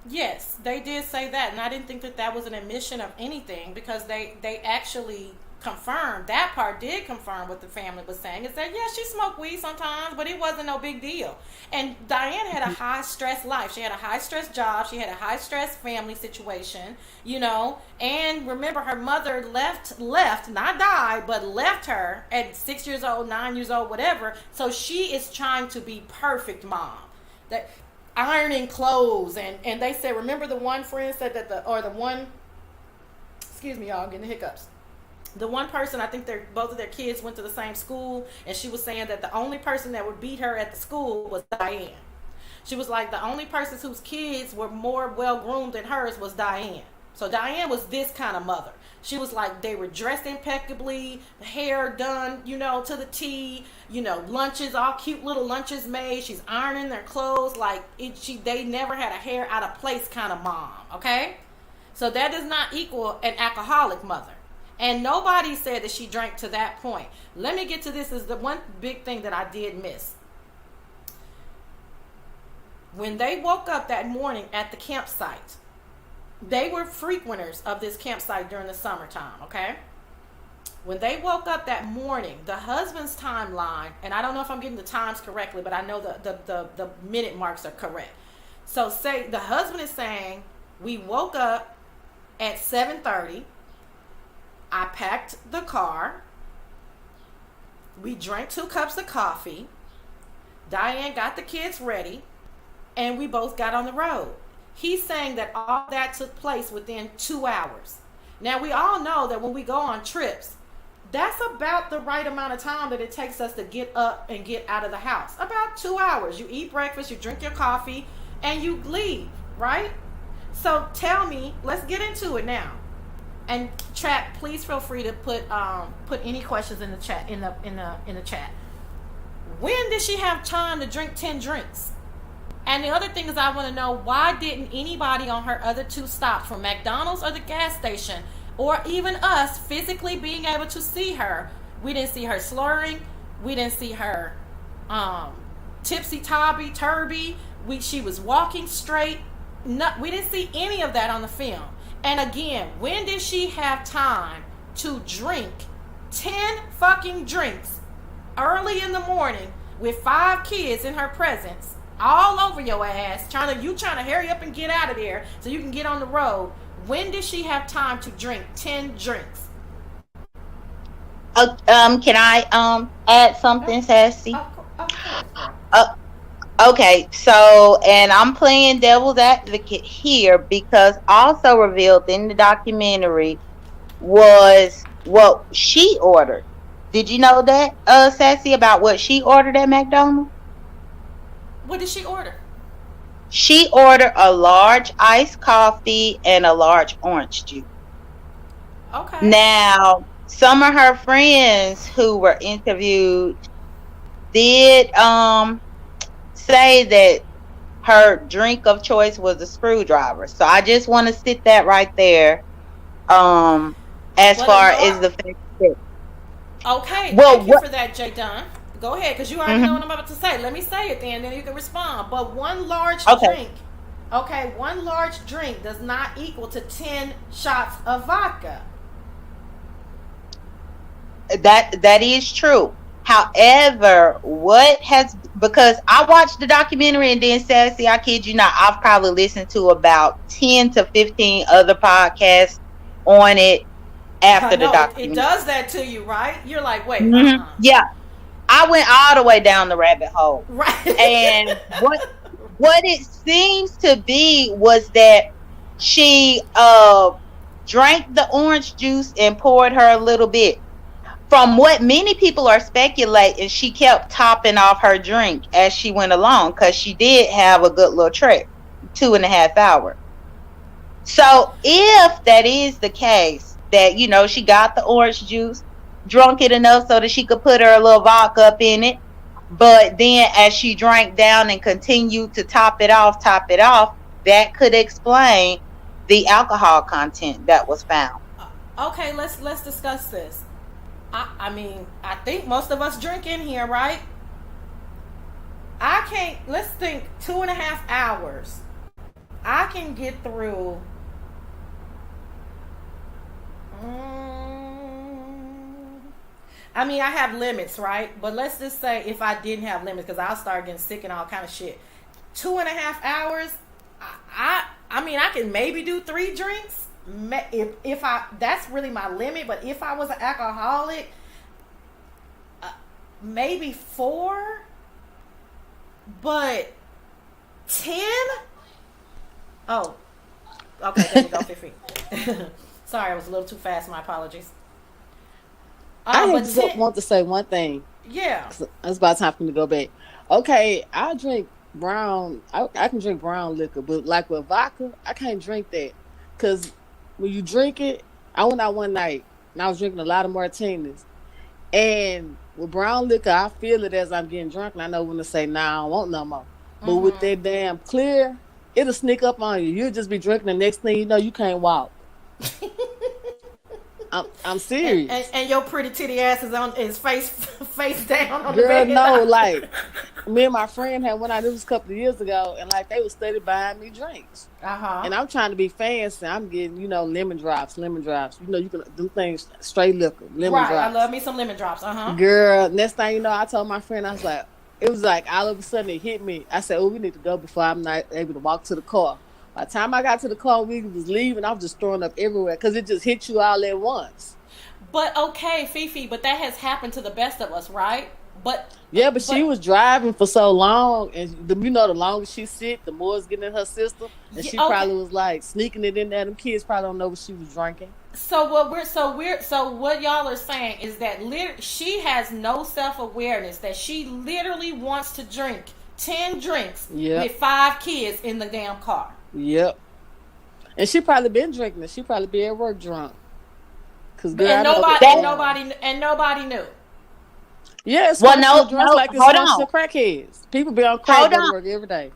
Yes, they did say that, and I didn't think that that was an admission of anything because they actually confirmed that part. Did confirm what the family was saying. It said, yeah, she smoked weed sometimes, but it wasn't no big deal. And Diane had a high stress life. She had a high stress job. She had a high stress family situation, you know. And remember, her mother left, not died, but left her at 6 years old, 9 years old, whatever. So she is trying to be perfect mom. That ironing clothes, and they said, remember the one friend said that excuse me, y'all, I'm getting the hiccups. The one person, I think both of their kids went to the same school, and she was saying that the only person that would beat her at the school was Diane. She was like, the only person whose kids were more well-groomed than hers was Diane. So Diane was this kind of mother. She was like, they were dressed impeccably, hair done, you know, to the T, you know, lunches, all cute little lunches made. She's ironing their clothes. Like, they never had a hair out of place kind of mom, okay? So that does not equal an alcoholic mother. And nobody said that she drank to that point. Let me get to this. Is the one big thing that I did miss. When they woke up that morning at the campsite, they were frequenters of this campsite during the summertime, okay? When they woke up that morning, the husband's timeline, and I don't know if I'm getting the times correctly, but I know the minute marks are correct. So say the husband is saying, we woke up at 7:30. I packed the car. We drank 2 cups of coffee. Diane got the kids ready, and we both got on the road. He's saying that all that took place within 2 hours. Now, we all know that when we go on trips, that's about the right amount of time that it takes us to get up and get out of the house. About 2 hours. You eat breakfast, you drink your coffee, and you leave, right? So tell me, let's get into it now. And chat, please feel free to put any questions in the chat in the chat. When did she have time to drink 10 drinks? And the other thing is, I want to know, why didn't anybody on her other 2 stops, from McDonald's or the gas station, or even us physically being able to see her? We didn't see her slurring. We didn't see her tipsy turby. She was walking straight. No, we didn't see any of that on the film. And again, when did she have time to drink 10 fucking drinks early in the morning with 5 kids in her presence, all over your ass, trying to hurry up and get out of there so you can get on the road? When did she have time to drink 10 drinks? Can I add something, Sassy? Okay, so, and I'm playing devil's advocate here, because also revealed in the documentary was what she ordered. Did you know that, Sassy, about what she ordered at McDonald's? What did she order? She ordered a large iced coffee and a large orange juice. Okay. Now, some of her friends who were interviewed did say that her drink of choice was a screwdriver. So I just want to sit that right there. As far as the fact that, okay, thank you for that, J. Dunn. Go ahead, because you already know what I'm about to say. Let me say it then you can respond. But one large drink, one large drink does not equal to 10 shots of vodka. That is true. However, because I watched the documentary and then Sassy, I kid you not, I've probably listened to about 10 to 15 other podcasts on it after the documentary. It does that to you, right? You're like, wait, yeah. I went all the way down the rabbit hole. Right. And what it seems to be was that she drank the orange juice and poured her a little bit. From what many people are speculating, she kept topping off her drink as she went along because she did have a good little trip, 2.5 hours. So if that is the case, that, you know, she got the orange juice, drunk it enough so that she could put her little vodka up in it, but then as she drank down and continued to top it off, that could explain the alcohol content that was found. Okay, let's discuss this. I mean, I think most of us drink in here, right? Let's think 2.5 hours. I can get through. I mean, I have limits, right? But let's just say if I didn't have limits, because I'll start getting sick and all kind of shit. 2.5 hours, I mean, I can maybe do 3 drinks. If that's really my limit. But if I was an alcoholic, maybe 4. But 10? Oh, okay. There you go, Fifi. Sorry, I was a little too fast. My apologies. I just want to say one thing. Yeah. It's about time for me to go back. Okay, I drink brown. I can drink brown liquor, but like with vodka, I can't drink that. Because when you drink it, I went out one night and I was drinking a lot of martinis. And with brown liquor, I feel it as I'm getting drunk. And I know when to say, nah, I don't want no more. But with that damn clear, it'll sneak up on you. You'll just be drinking. The next thing you know, you can't walk. I'm serious. And your pretty titty ass is face down on Girl, the bed. no, like me and my friend had went out. It was a couple of years ago, and like they was steady buying me drinks. And I'm trying to be fancy. I'm getting, lemon drops. You know, you can do things straight liquor. Lemon drops. I love me some lemon drops. Girl, next thing you know, I told my friend, I was like, it was like all of a sudden it hit me. I said, oh, we need to go before I'm not able to walk to the car. By the time I got to the car, we was leaving. I was just throwing up everywhere because it just hit you all at once. But okay, Fifi, but that has happened to the best of us, right? But she was driving for so long, and the longer she sit, the more it's getting in her system, and she probably was like sneaking it in there. Them kids probably don't know what she was drinking. So what y'all are saying is that she has no self-awareness, that she literally wants to drink 10 drinks with 5 kids in the damn car. Yep. And she probably been drinking it. She probably be at work drunk. And nobody knew. Yes. Well, no, like it's on crackheads. People be on crack to work every day.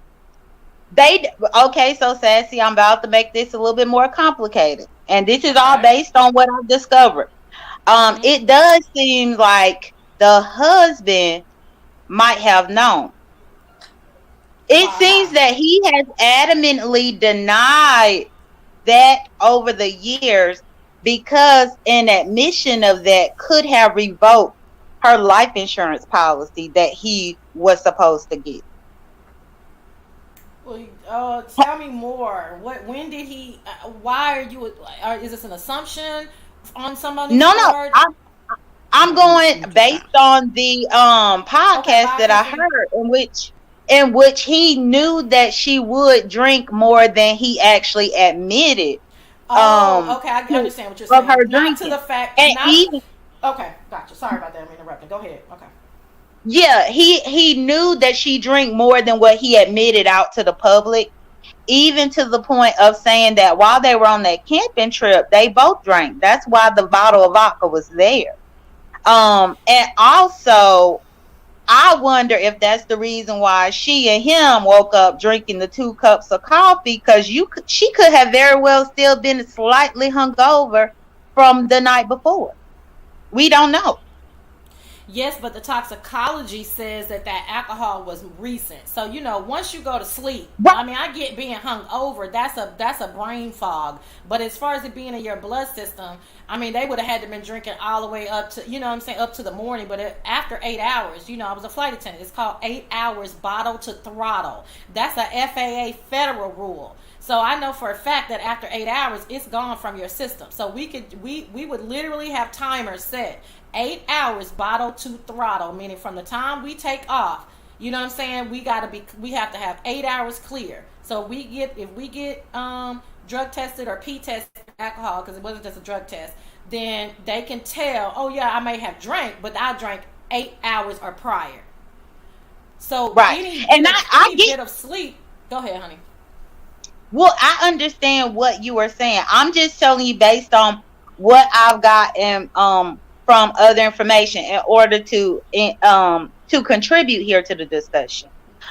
Okay, so Sassy, I'm about to make this a little bit more complicated, and this is all based on what I've discovered. It does seem like the husband might have known. It seems that he has adamantly denied that over the years, because an admission of that could have revoked her life insurance policy that he was supposed to get. Well, tell me more. When did he? Why are you? Is this an assumption on somebody's part? No. I'm going based on the podcast that I heard, in which he knew that she would drink more than he actually admitted. Okay, I understand what you're saying. Her not drinking. To the fact. Okay, gotcha. Sorry about that. I'm interrupting. Go ahead. Okay. Yeah, he knew that she drank more than what he admitted out to the public, even to the point of saying that while they were on that camping trip, they both drank. That's why the bottle of vodka was there. And also, I wonder if that's the reason why she and him woke up drinking the 2 cups of coffee, because she could have very well still been slightly hungover from the night before. We don't know. Yes, but the toxicology says that alcohol was recent. So once you go to sleep, I mean, I get being hung over. That's a brain fog. But as far as it being in your blood system, I mean, they would have had to been drinking all the way up to, up to the morning. But after 8 hours, I was a flight attendant. It's called 8 hours bottle to throttle. That's a FAA federal rule. So I know for a fact that after 8 hours, it's gone from your system. So we would literally have timers set 8 hours bottle to throttle, meaning from the time we take off. You know what I'm saying? We have to have 8 hours clear. So if we get drug tested or P tested alcohol, because it wasn't just a drug test, then they can tell, oh yeah, I may have drank, but I drank 8 hours or prior. So any bit of sleep. Go ahead, honey. Well, I understand what you were saying. I'm just telling you based on what I've gotten from other information in order to contribute here to the discussion.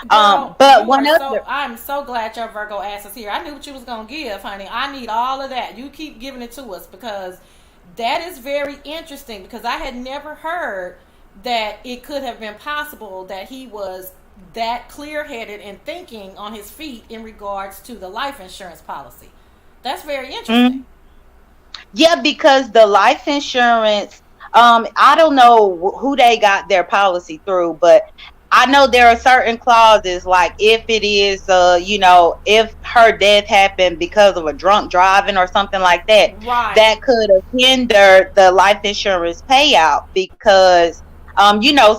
Girl, but one other, I'm so glad your Virgo ass is here. I knew what you was gonna give, honey. I need all of that. You keep giving it to us because that is very interesting. Because I had never heard that it could have been possible that he was that clear-headed and thinking on his feet in regards to the life insurance policy. That's very interesting. Yeah, because the life insurance, I don't know who they got their policy through, but I know there are certain clauses, like if it is, if her death happened because of a drunk driving or something like that, that could have hindered the life insurance payout because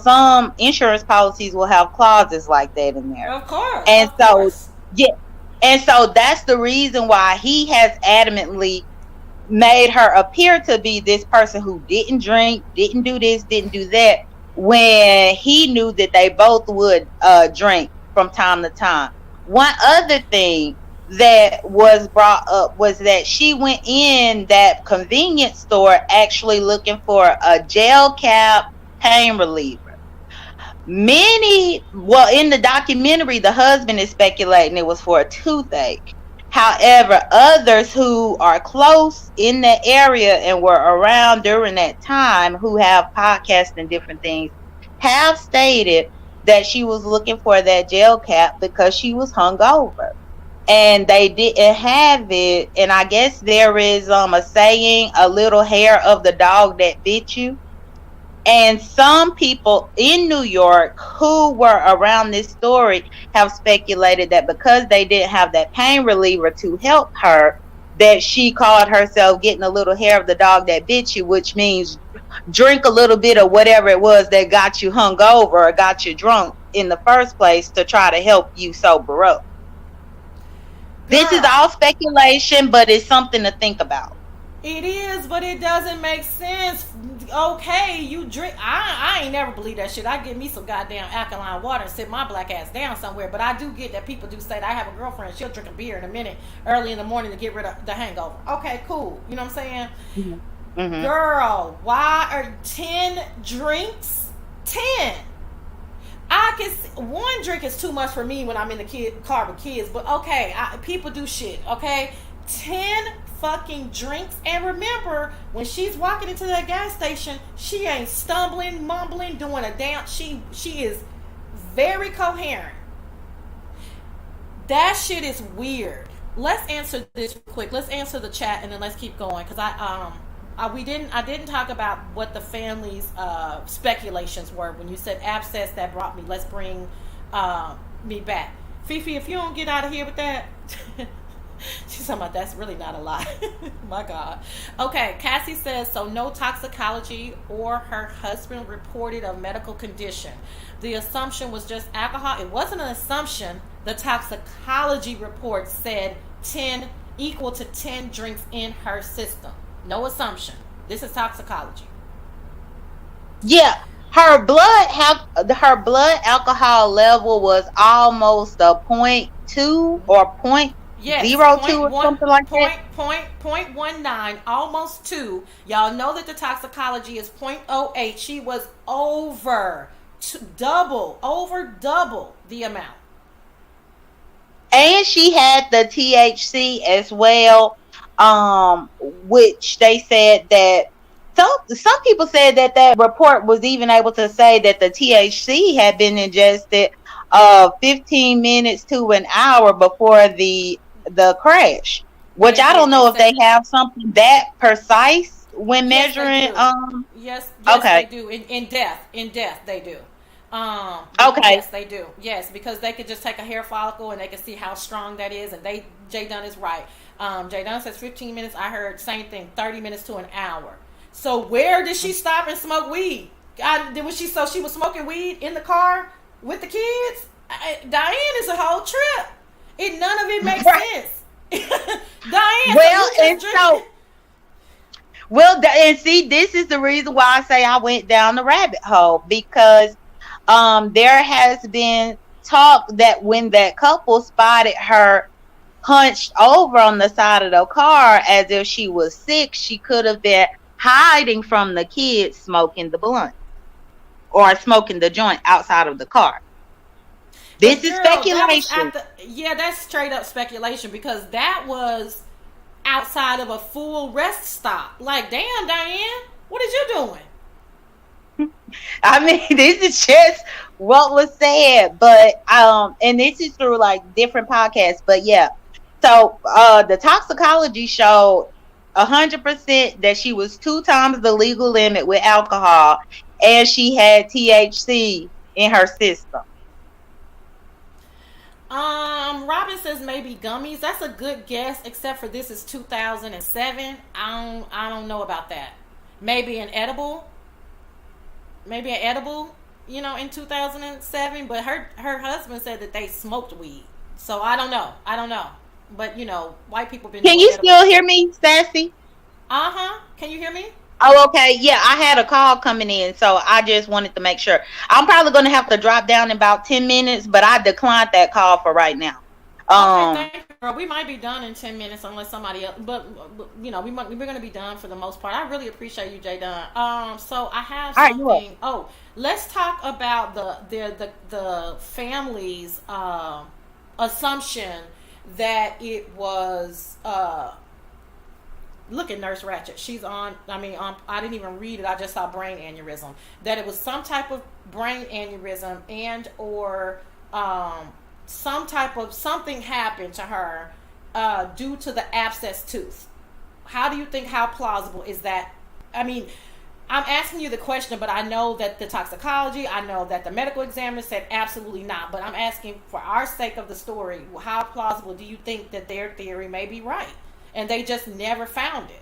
some insurance policies will have clauses like that in there. Of course. And so that's the reason why he has adamantly made her appear to be this person who didn't drink, didn't do this, didn't do that, when he knew that they both would drink from time to time. One other thing that was brought up was that she went in that convenience store actually looking for a gel cap pain reliever. In the documentary, the husband is speculating it was for a toothache. However, others who are close in the area and were around during that time, who have podcasts and different things, have stated that she was looking for that gel cap because she was hungover. And they didn't have it. And I guess there is a saying, a little hair of the dog that bit you. And some people in New York who were around this story have speculated that because they didn't have that pain reliever to help her, that she called herself getting a little hair of the dog that bit you, which means drink a little bit of whatever it was that got you hungover or got you drunk in the first place to try to help you sober up. This is all speculation, but it's something to think about. It is, but it doesn't make sense. Okay, you drink. I ain't never believed that shit. I get me some goddamn alkaline water and sit my black ass down somewhere. But I do get that people do say that. I have a girlfriend, she'll drink a beer in a minute early in the morning to get rid of the hangover. Okay, cool. You know what I'm saying? Mm-hmm. Girl, why are 10 drinks? 10. One drink is too much for me when I'm in the car with kids. But okay, people do shit. Okay, 10 fucking drinks. And remember, when she's walking into that gas station, she ain't stumbling, mumbling, doing a dance. She is very coherent. That shit is weird. Let's answer this quick. Let's answer the chat and then let's keep going, because I didn't talk about what the family's speculations were when you said abscess. That brought me. Let's bring me back. Fifi, if you don't get out of here with that. She's talking about that's really not a lie. My God. Okay, Cassie says, so no toxicology or her husband reported a medical condition. The assumption was just alcohol. It wasn't an assumption. The toxicology report said 10 equal to 10 drinks in her system. No assumption. This is toxicology. Yeah. Her blood alcohol level was almost a 0.2 or 0.02 or something like that. 0.19, almost 2. Y'all know that the toxicology is 0.08. She was over double the amount. And she had the THC as well, which they said that some people said that report was even able to say that the THC had been ingested 15 minutes to an hour before the crash, which I don't know if they have something that precise when measuring. Yes, okay. They do. In death, they do. Okay. Yes, they do. Yes, because they could just take a hair follicle and they can see how strong that is. And Jay Dunn is right. Jay Dunn says 15 minutes. I heard same thing, 30 minutes to an hour. So where did she stop and smoke weed? So she was smoking weed in the car with the kids? Diane is a whole trip. None of it makes sense. Diane. Well, and so. Well, and see, this is the reason why I say I went down the rabbit hole, because there has been talk that when that couple spotted her hunched over on the side of the car as if she was sick, she could have been hiding from the kids smoking the blunt or smoking the joint outside of the car. This is speculation. That's straight up speculation, because that was outside of a full rest stop. Like, damn, Diane, what is you doing? I mean, this is just what was said, but and this is through like different podcasts, but yeah. So the toxicology showed 100% that she was 2 times the legal limit with alcohol, and she had THC in her system. Robin says maybe gummies. That's a good guess, except for this is 2007. I don't know about that. Maybe an edible, in 2007. But her husband said that they smoked weed, so I don't know. But white people been. Can you still hear me, Sassy? Can you hear me? Oh, okay. Yeah, I had a call coming in, so I just wanted to make sure. I'm probably going to have to drop down in about 10 minutes, but I declined that call for right now. Okay, thank you, girl. We might be done in 10 minutes unless somebody else, but we're going to be done for the most part. I really appreciate you, Jay Dunn. So I have something. Let's talk about the family's assumption that it was look at Nurse Ratchet. She's on. I didn't even read it. I just saw brain aneurysm. That it was some type of brain aneurysm and or some type of something happened to her due to the abscess tooth. How do you think? How plausible is that? I mean, I'm asking you the question, but I know that the toxicology, I know that the medical examiner said absolutely not. But I'm asking for our sake of the story, how plausible do you think that their theory may be right? And they just never found it.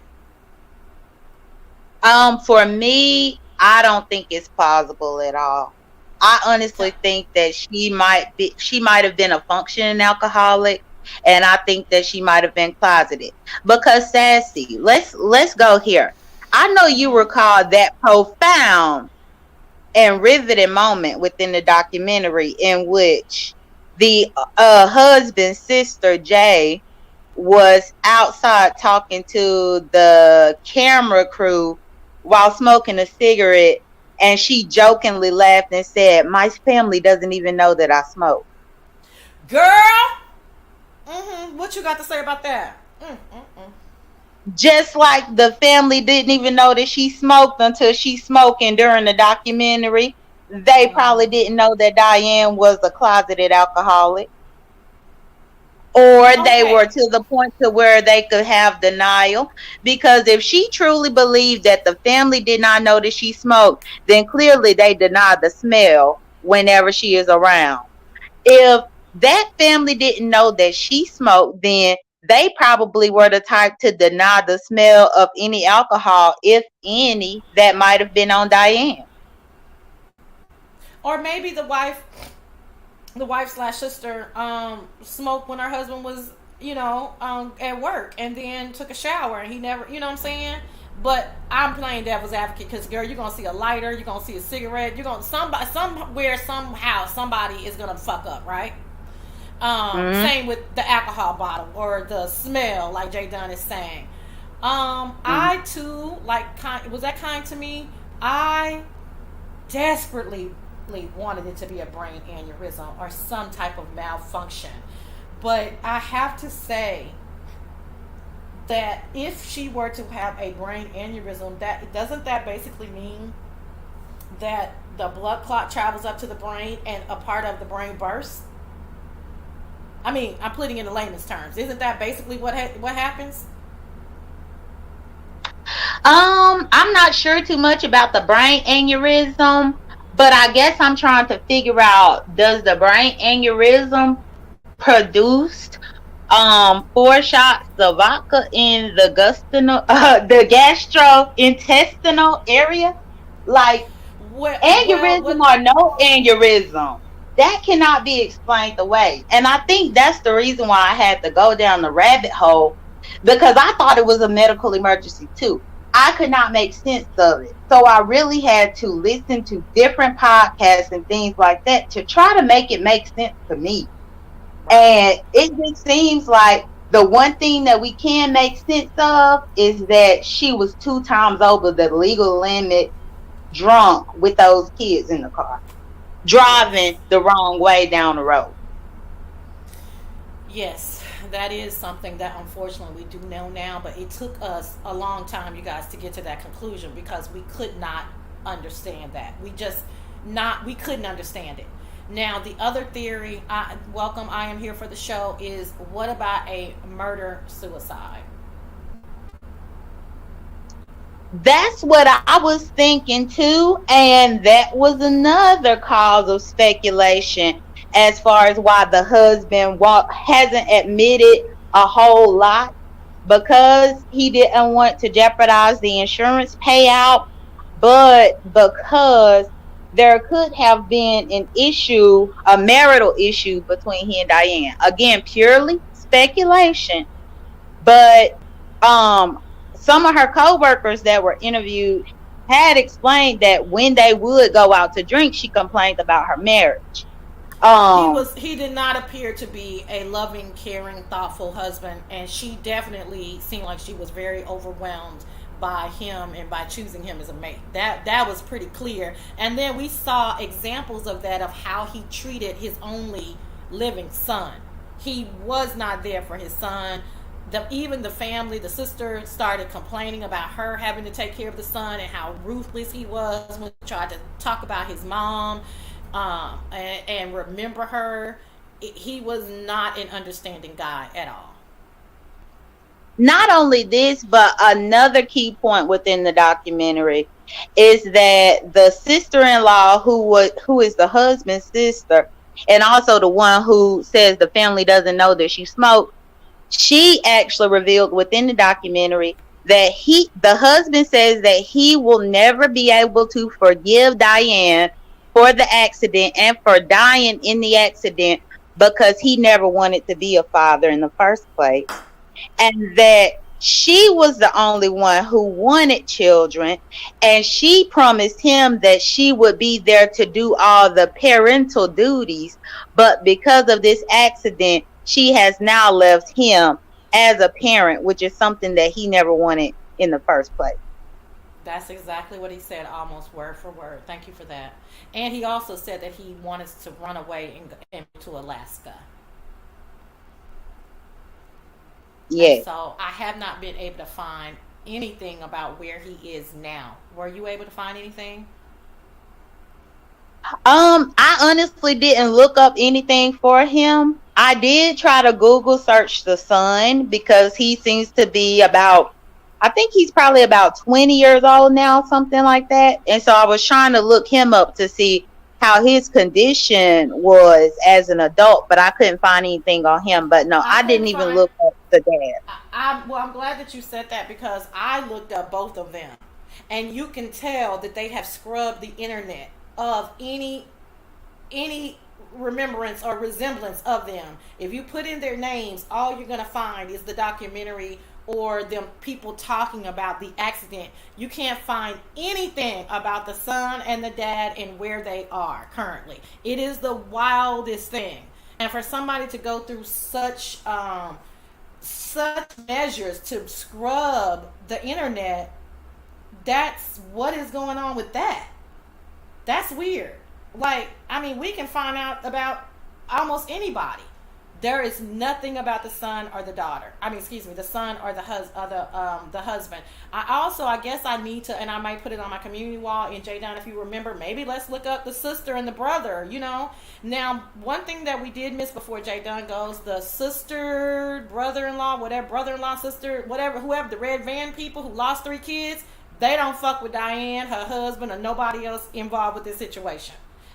For me, I don't think it's plausible at all. I honestly think that she might have been a functioning alcoholic, and I think that she might have been closeted. Because Sassy, let's go here. I know you recall that profound and riveting moment within the documentary in which the husband's sister Jay was outside talking to the camera crew while smoking a cigarette, and she jokingly laughed and said, "My family doesn't even know that I smoke." Girl, what you got to say about that? Just like the family didn't even know that she smoked until she smoking during the documentary. They probably didn't know that Diane was a closeted alcoholic. Or they were to the point to where they could have denial. Because if she truly believed that the family did not know that she smoked, then clearly they deny the smell whenever she is around. If that family didn't know that she smoked, then they probably were the type to deny the smell of any alcohol, if any, that might have been on Diane. Or maybe the wife / sister smoked when her husband was at work, and then took a shower, and he never, you know what I'm saying? But I'm playing devil's advocate, because girl, you're gonna see a lighter, you're gonna see a cigarette, you're gonna somewhere somehow somebody is gonna fuck up, right? Same with the alcohol bottle or the smell, like Jay Dunn is saying. I too, was that kind to me? I desperately wanted it to be a brain aneurysm or some type of malfunction. But I have to say that if she were to have a brain aneurysm, that doesn't that basically mean that the blood clot travels up to the brain and a part of the brain bursts? I mean, I'm putting it in layman's terms. Isn't that basically what happens? I'm not sure too much about the brain aneurysm, but I guess I'm trying to figure out, does the brain aneurysm produce 4 shots of vodka in the the gastrointestinal area? Like, aneurysm or no aneurysm, that cannot be explained away. And I think that's the reason why I had to go down the rabbit hole, because I thought it was a medical emergency too. I could not make sense of it. So I really had to listen to different podcasts and things like that to try to make it make sense to me. And it just seems like the one thing that we can make sense of is that she was 2 times over the legal limit drunk with those kids in the car, driving the wrong way down the road. Yes, that is something that unfortunately we do know now, but it took us a long time, you guys, to get to that conclusion, because we could not understand that. We couldn't understand it. Now, the other theory, welcome, I am here for the show, is what about a murder-suicide? That's what I was thinking too, and that was another cause of speculation as far as why the husband hasn't admitted a whole lot, because he didn't want to jeopardize the insurance payout, but because there could have been an issue, a marital issue between he and Diane. Again, purely speculation, but some of her co-workers that were interviewed had explained that when they would go out to drink, she complained about her marriage. He did not appear to be a loving, caring, thoughtful husband, and she definitely seemed like she was very overwhelmed by him and by choosing him as a mate. That was pretty clear. And then we saw examples of that, of how he treated his only living son. He was not there for his son. Even the family, the sister, started complaining about her having to take care of the son and how ruthless he was when he tried to talk about his mom and remember her. He was not an understanding guy at all. Not only this, but another key point within the documentary is that the sister-in-law, who is the husband's sister, and also the one who says the family doesn't know that she smoked, she actually revealed within the documentary that the husband says that he will never be able to forgive Diane for the accident and for dying in the accident, because he never wanted to be a father in the first place. And that she was the only one who wanted children, and she promised him that she would be there to do all the parental duties, but because of this accident, she has now left him as a parent, which is something that he never wanted in the first place. That's exactly what he said, almost word for word. Thank you for that. And he also said that he wanted to run away and to Alaska. Yes. So I have not been able to find anything about where he is now. Were you able to find anything? I honestly didn't look up anything for him. I did try to Google search the son, because he seems to be I think he's probably about 20 years old now, something like that. And so I was trying to look him up to see how his condition was as an adult, but I couldn't find anything on him. But no, I didn't even look up the dad. I'm glad that you said that, because I looked up both of them, and you can tell that they have scrubbed the internet of any remembrance or resemblance of them. If you put in their names, all you're going to find is the documentary or them people talking about the accident. You can't find anything about the son and the dad and where they are currently. It is the wildest thing. And for somebody to go through such measures to scrub the internet, that's what is going on with that. That's weird. Like, I mean, we can find out about almost anybody, There is nothing about the son or the daughter. I mean, excuse me, the son or the husband. I guess I need to, and I might put it on my community wall. And Jay Don, if you remember, maybe let's look up the sister and the brother. You know, now one thing that we did miss before Jay Don goes, the sister, brother-in-law, whatever, brother-in-law, sister, whatever, whoever, the red van people who lost 3 kids, they don't fuck with Diane, her husband, or nobody else involved with this situation.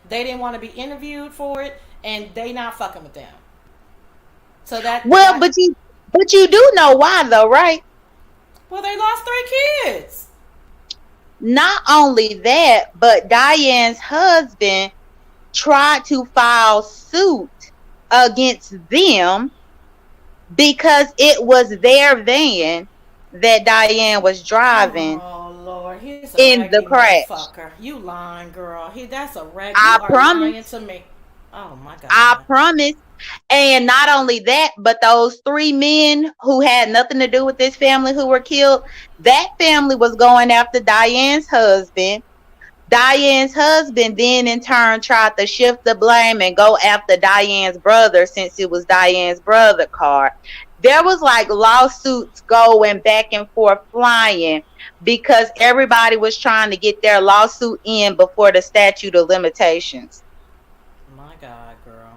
They didn't want to be interviewed for it, and they not fucking with them. So but you do know why though, right? Well, they lost 3 kids. Not only that, but Diane's husband tried to file suit against them because it was their van that Diane was driving. Oh Lord, he's in the crash. Fucker. You lying, girl. That's a rag. I promise. Lying to me. Oh my God. I promise. And not only that, but those 3 men who had nothing to do with this family who were killed, that family was going after Diane's husband. Diane's husband then in turn tried to shift the blame and go after Diane's brother since it was Diane's brother car. There was like lawsuits going back and forth flying because everybody was trying to get their lawsuit in before the statute of limitations. My God, girl.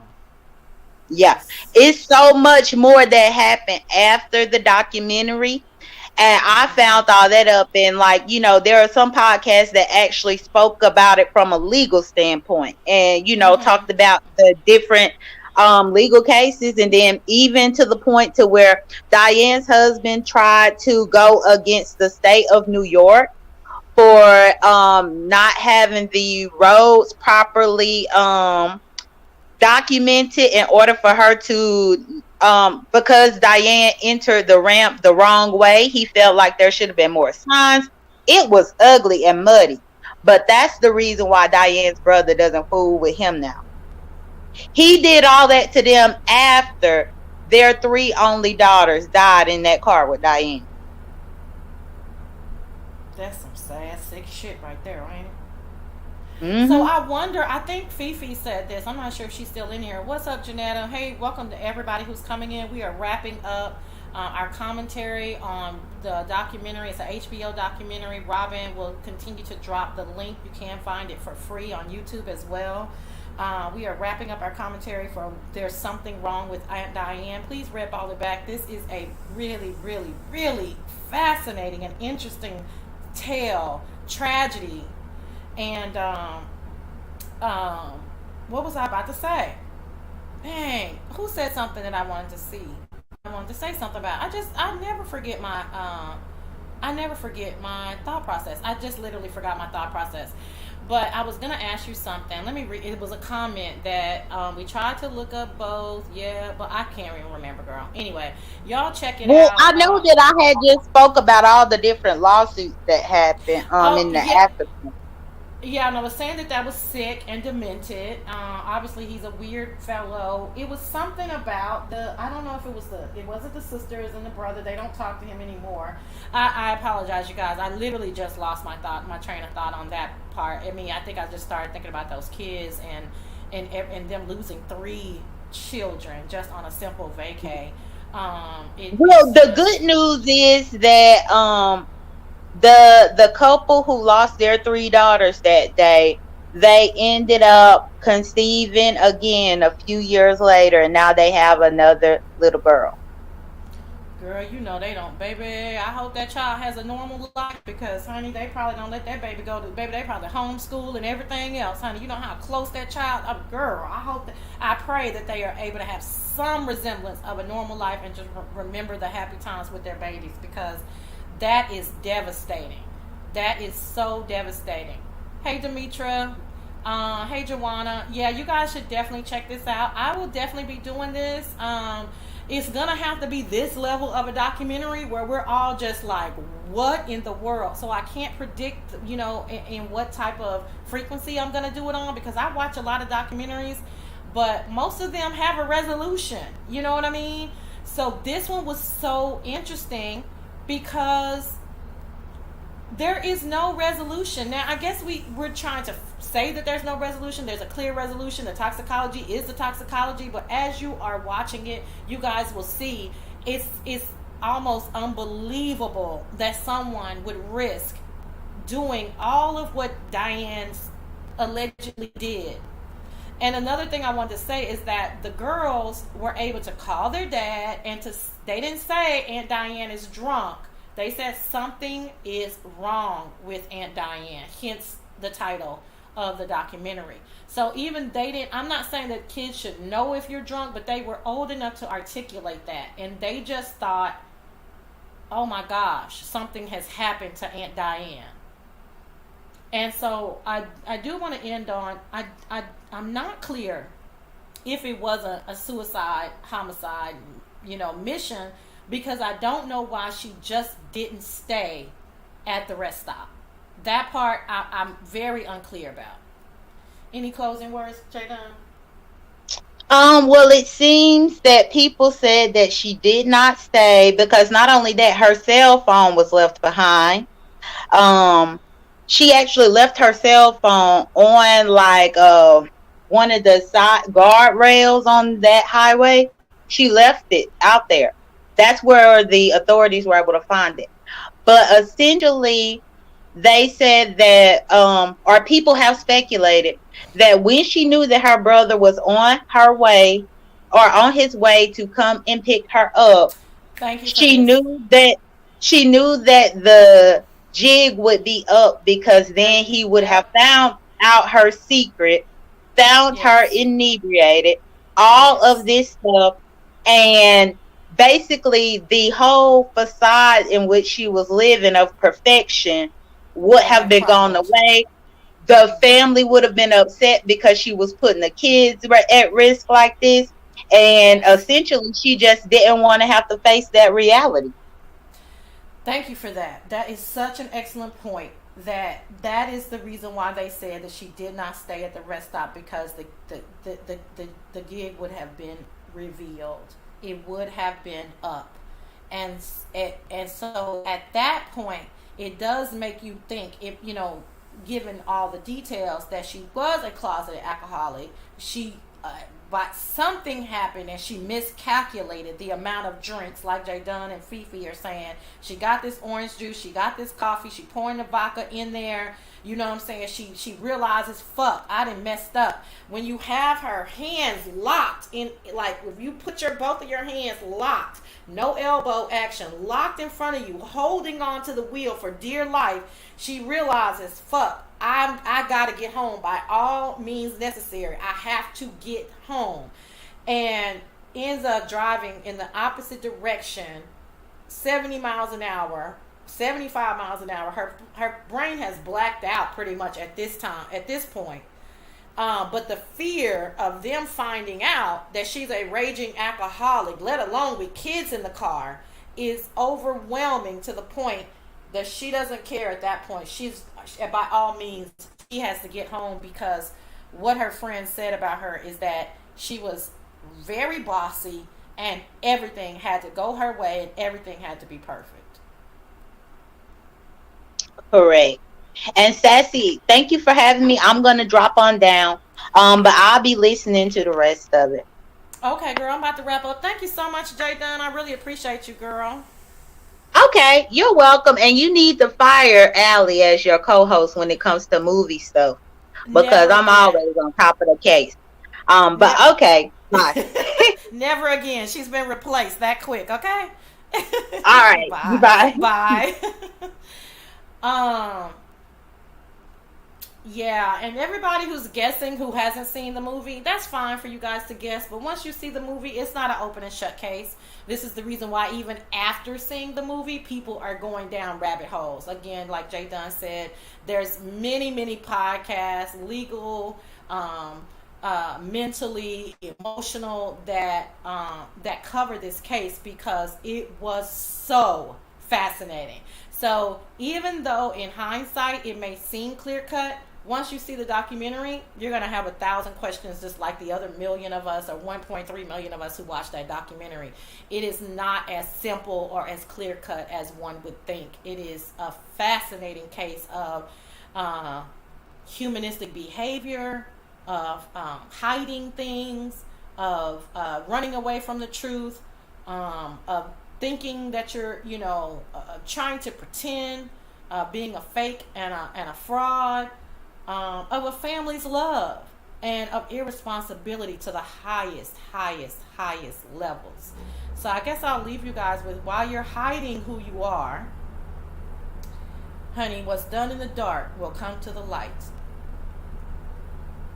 Yeah, it's so much more that happened after the documentary. And I found all that up in, like, you know, there are some podcasts that actually spoke about it from a legal standpoint and, you know, talked about the different legal cases. And then even to the point to where Diane's husband tried to go against the state of New York for not having the roads properly documented in order for her to because Diane entered the ramp the wrong way. He felt like there should have been more signs. It was ugly and muddy, but that's the reason why Diane's brother doesn't fool with him now. He did all that to them after their 3 only daughters died in that car with Diane. That's some sad, sick shit right there, ain't it? Mm-hmm. So I wonder, I think Fifi said this. I'm not sure if she's still in here. What's up, Janetta? Hey, welcome to everybody who's coming in. We are wrapping up our commentary on the documentary. It's an HBO documentary. Robin will continue to drop the link. You can find it for free on YouTube as well. We are wrapping up our commentary for There's Something Wrong with Aunt Diane. Please read all the back. This is a really, really, really fascinating and interesting tale, tragedy. And what was I about to say? Dang, who said something that I wanted to see? I wanted to say something about. I never forget my thought process. I just literally forgot my thought process. But I was gonna ask you something. Let me read. It was a comment that we tried to look up both. Yeah, but I can't even remember, girl. Anyway, y'all check it out. Well, I know that I had just spoke about all the different lawsuits that happened in the aftermath. Yeah, and I was saying that was sick and demented. Obviously, he's a weird fellow. It was something about I don't know if it wasn't the sisters and the brother. They don't talk to him anymore. I apologize, you guys. I literally just lost my train of thought on that part. I mean, I think I just started thinking about those kids and them losing 3 children just on a simple vacay. The good news is that the couple who lost their 3 daughters that day, they ended up conceiving again a few years later, and now they have another little girl. Girl, you know they don't, baby. I hope that child has a normal life because, honey, they probably don't let that baby go to, baby, they probably homeschool and everything else, honey. You know how close that child, girl, I pray that they are able to have some resemblance of a normal life and just remember the happy times with their babies, because that is devastating. That is so devastating. Hey, Demetra. Hey, Joanna. Yeah, you guys should definitely check this out. I will definitely be doing this. It's going to have to be this level of a documentary where we're all just like, what in the world? So I can't predict, you know, in what type of frequency I'm going to do it on, because I watch a lot of documentaries, but most of them have a resolution. You know what I mean? So this one was so interesting because there is no resolution. Now, I guess we're trying to say that there's no resolution. There's a clear resolution. The toxicology is the toxicology, but as you are watching it, you guys will see it's almost unbelievable that someone would risk doing all of what Diane allegedly did. And another thing I wanted to say is that the girls were able to call their dad, and they didn't say Aunt Diane is drunk. They said something is wrong with Aunt Diane, hence the title of the documentary. So even they didn't, I'm not saying that kids should know if you're drunk, but they were old enough to articulate that. And they just thought, oh my gosh, something has happened to Aunt Diane. And so I do want to end on, I'm not clear if it was a suicide, homicide, mission, because I don't know why she just didn't stay at the rest stop. That part I'm very unclear about. Any closing words, Jayden? Well, it seems that people said that she did not stay because not only that, her cell phone was left behind. She actually left her cell phone on like one of the side guardrails on that highway. She left it out there. That's where the authorities were able to find it. But essentially, they said that, or people have speculated that when she knew that her brother was on her way or on his way to come and pick her up, she knew that the jig would be up, because then he would have found out her secret, found her inebriated, all of this stuff, and basically the whole facade in which she was living of perfection would have been gone away. The family would have been upset because she was putting the kids at risk like this, and essentially she just didn't want to have to face that reality. Thank you for that. That is such an excellent point. That is the reason why they said that she did not stay at the rest stop, because the gig would have been revealed. It would have been up, and so at that point, it does make you think, if given all the details, that she was a closeted alcoholic. But something happened and she miscalculated the amount of drinks, like Jayden and Fifi are saying. She got this orange juice, she got this coffee, she pouring the vodka in there. You know what I'm saying? She realizes, fuck, I done messed up. When you have her hands locked in, like if you put both of your hands locked, no elbow action, locked in front of you, holding on to the wheel for dear life, she realizes, fuck, I gotta get home by all means necessary. I have to get home. And ends up driving in the opposite direction, 70 miles an hour, 75 miles an hour. Her brain has blacked out pretty much at this point. But the fear of them finding out that she's a raging alcoholic, let alone with kids in the car, is overwhelming to the point that she doesn't care at that point. By all means, she has to get home, because what her friend said about her is that she was very bossy and everything had to go her way and everything had to be perfect. Correct. And Sassy, thank you for having me. I'm going to drop on down, but I'll be listening to the rest of it. Okay, girl, I'm about to wrap up. Thank you so much, Jayden. I really appreciate you, girl. Okay, you're welcome. And you need to fire Allie as your co-host when it comes to movie stuff, because I'm always on top of the case. But okay, bye. Never again. She's been replaced that quick. Okay. All right. Bye. Bye. Yeah, and everybody who's guessing who hasn't seen the movie, that's fine for you guys to guess. But once you see the movie, it's not an open and shut case. This is the reason why even after seeing the movie, people are going down rabbit holes. Again, like Jayden said, there's many, many podcasts, legal, mentally, emotional, that cover this case, because it was so fascinating. So even though in hindsight it may seem clear cut, once you see the documentary, you're going to have 1,000 questions just like the other million of us or 1.3 million of us who watched that documentary. It is not as simple or as clear cut as one would think. It is a fascinating case of humanistic behavior, of hiding things, of running away from the truth, of thinking that you're, trying to pretend, being a fake and a fraud, of a family's love, and of irresponsibility to the highest levels. So I guess I'll leave you guys with, while you're hiding who you are, honey, what's done in the dark will come to the light.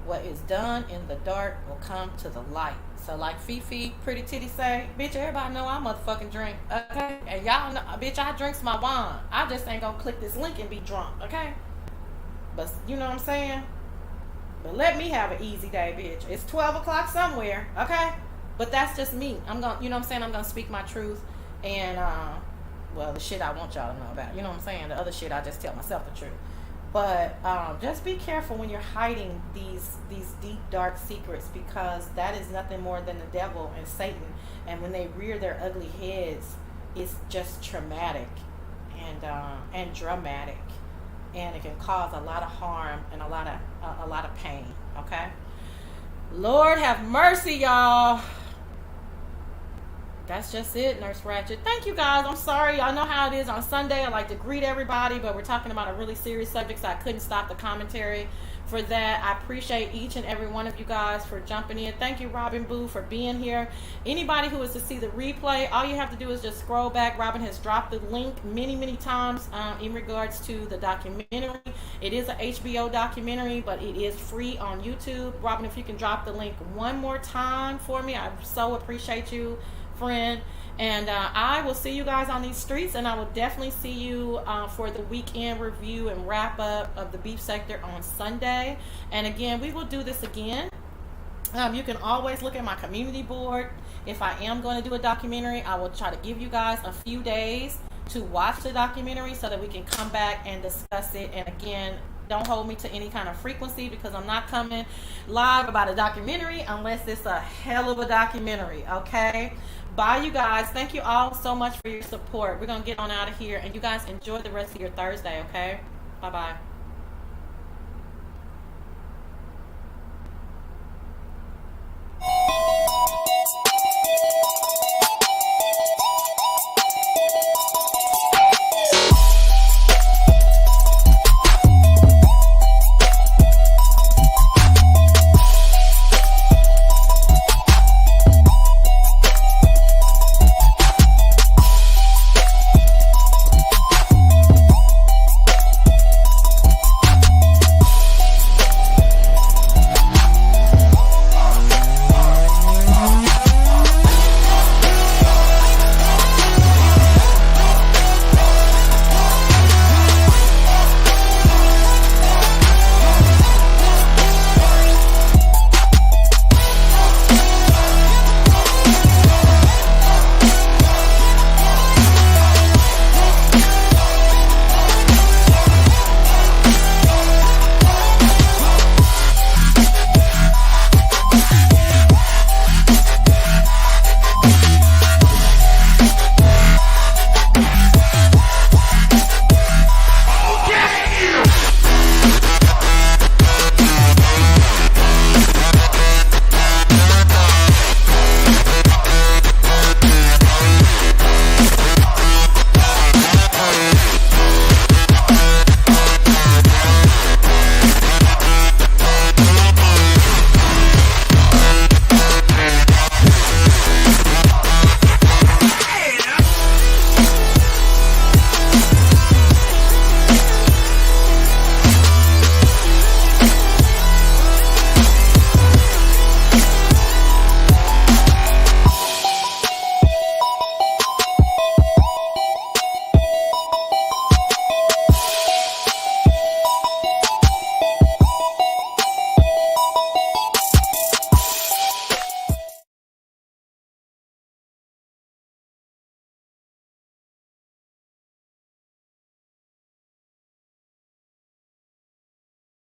What is done in the dark will come to the light. So like Fifi Pretty Titty say, bitch, everybody know I motherfucking drink, okay? And y'all know, bitch, I drinks my wine. I just ain't gonna click this link and be drunk, okay? But you know what I'm saying? But let me have an easy day, bitch. It's 12 o'clock somewhere, okay? But that's just me. I'm gonna, you know what I'm saying? I'm gonna speak my truth and, well, the shit I want y'all to know about. You know what I'm saying? The other shit, I just tell myself the truth. But just be careful when you're hiding these deep, dark secrets, because that is nothing more than the devil and Satan. And when they rear their ugly heads, it's just traumatic and dramatic, and it can cause a lot of harm and a lot of pain. Okay, Lord have mercy, y'all. That's just it, Nurse Ratchet. Thank you, guys. I'm sorry. Y'all know how it is on Sunday. I like to greet everybody, but we're talking about a really serious subject, so I couldn't stop the commentary for that. I appreciate each and every one of you guys for jumping in. Thank you, Robin Boo, for being here. Anybody who is to see the replay, all you have to do is just scroll back. Robin has dropped the link many times in regards to the documentary. It is a HBO documentary, but it is free on YouTube. Robin, if you can drop the link one more time for me, I so appreciate you, friend. And I will see you guys on these streets, and I will definitely see you for the weekend review and wrap up of the beef sector on Sunday. And again, we will do this again. You can always look at my community board. If I am going to do a documentary, I will try to give you guys a few days to watch the documentary so that we can come back and discuss it. And again, don't hold me to any kind of frequency, because I'm not coming live about a documentary unless it's a hell of a documentary, okay? Bye, you guys. Thank you all so much for your support. We're going to get on out of here, and you guys enjoy the rest of your Thursday, okay? Bye-bye.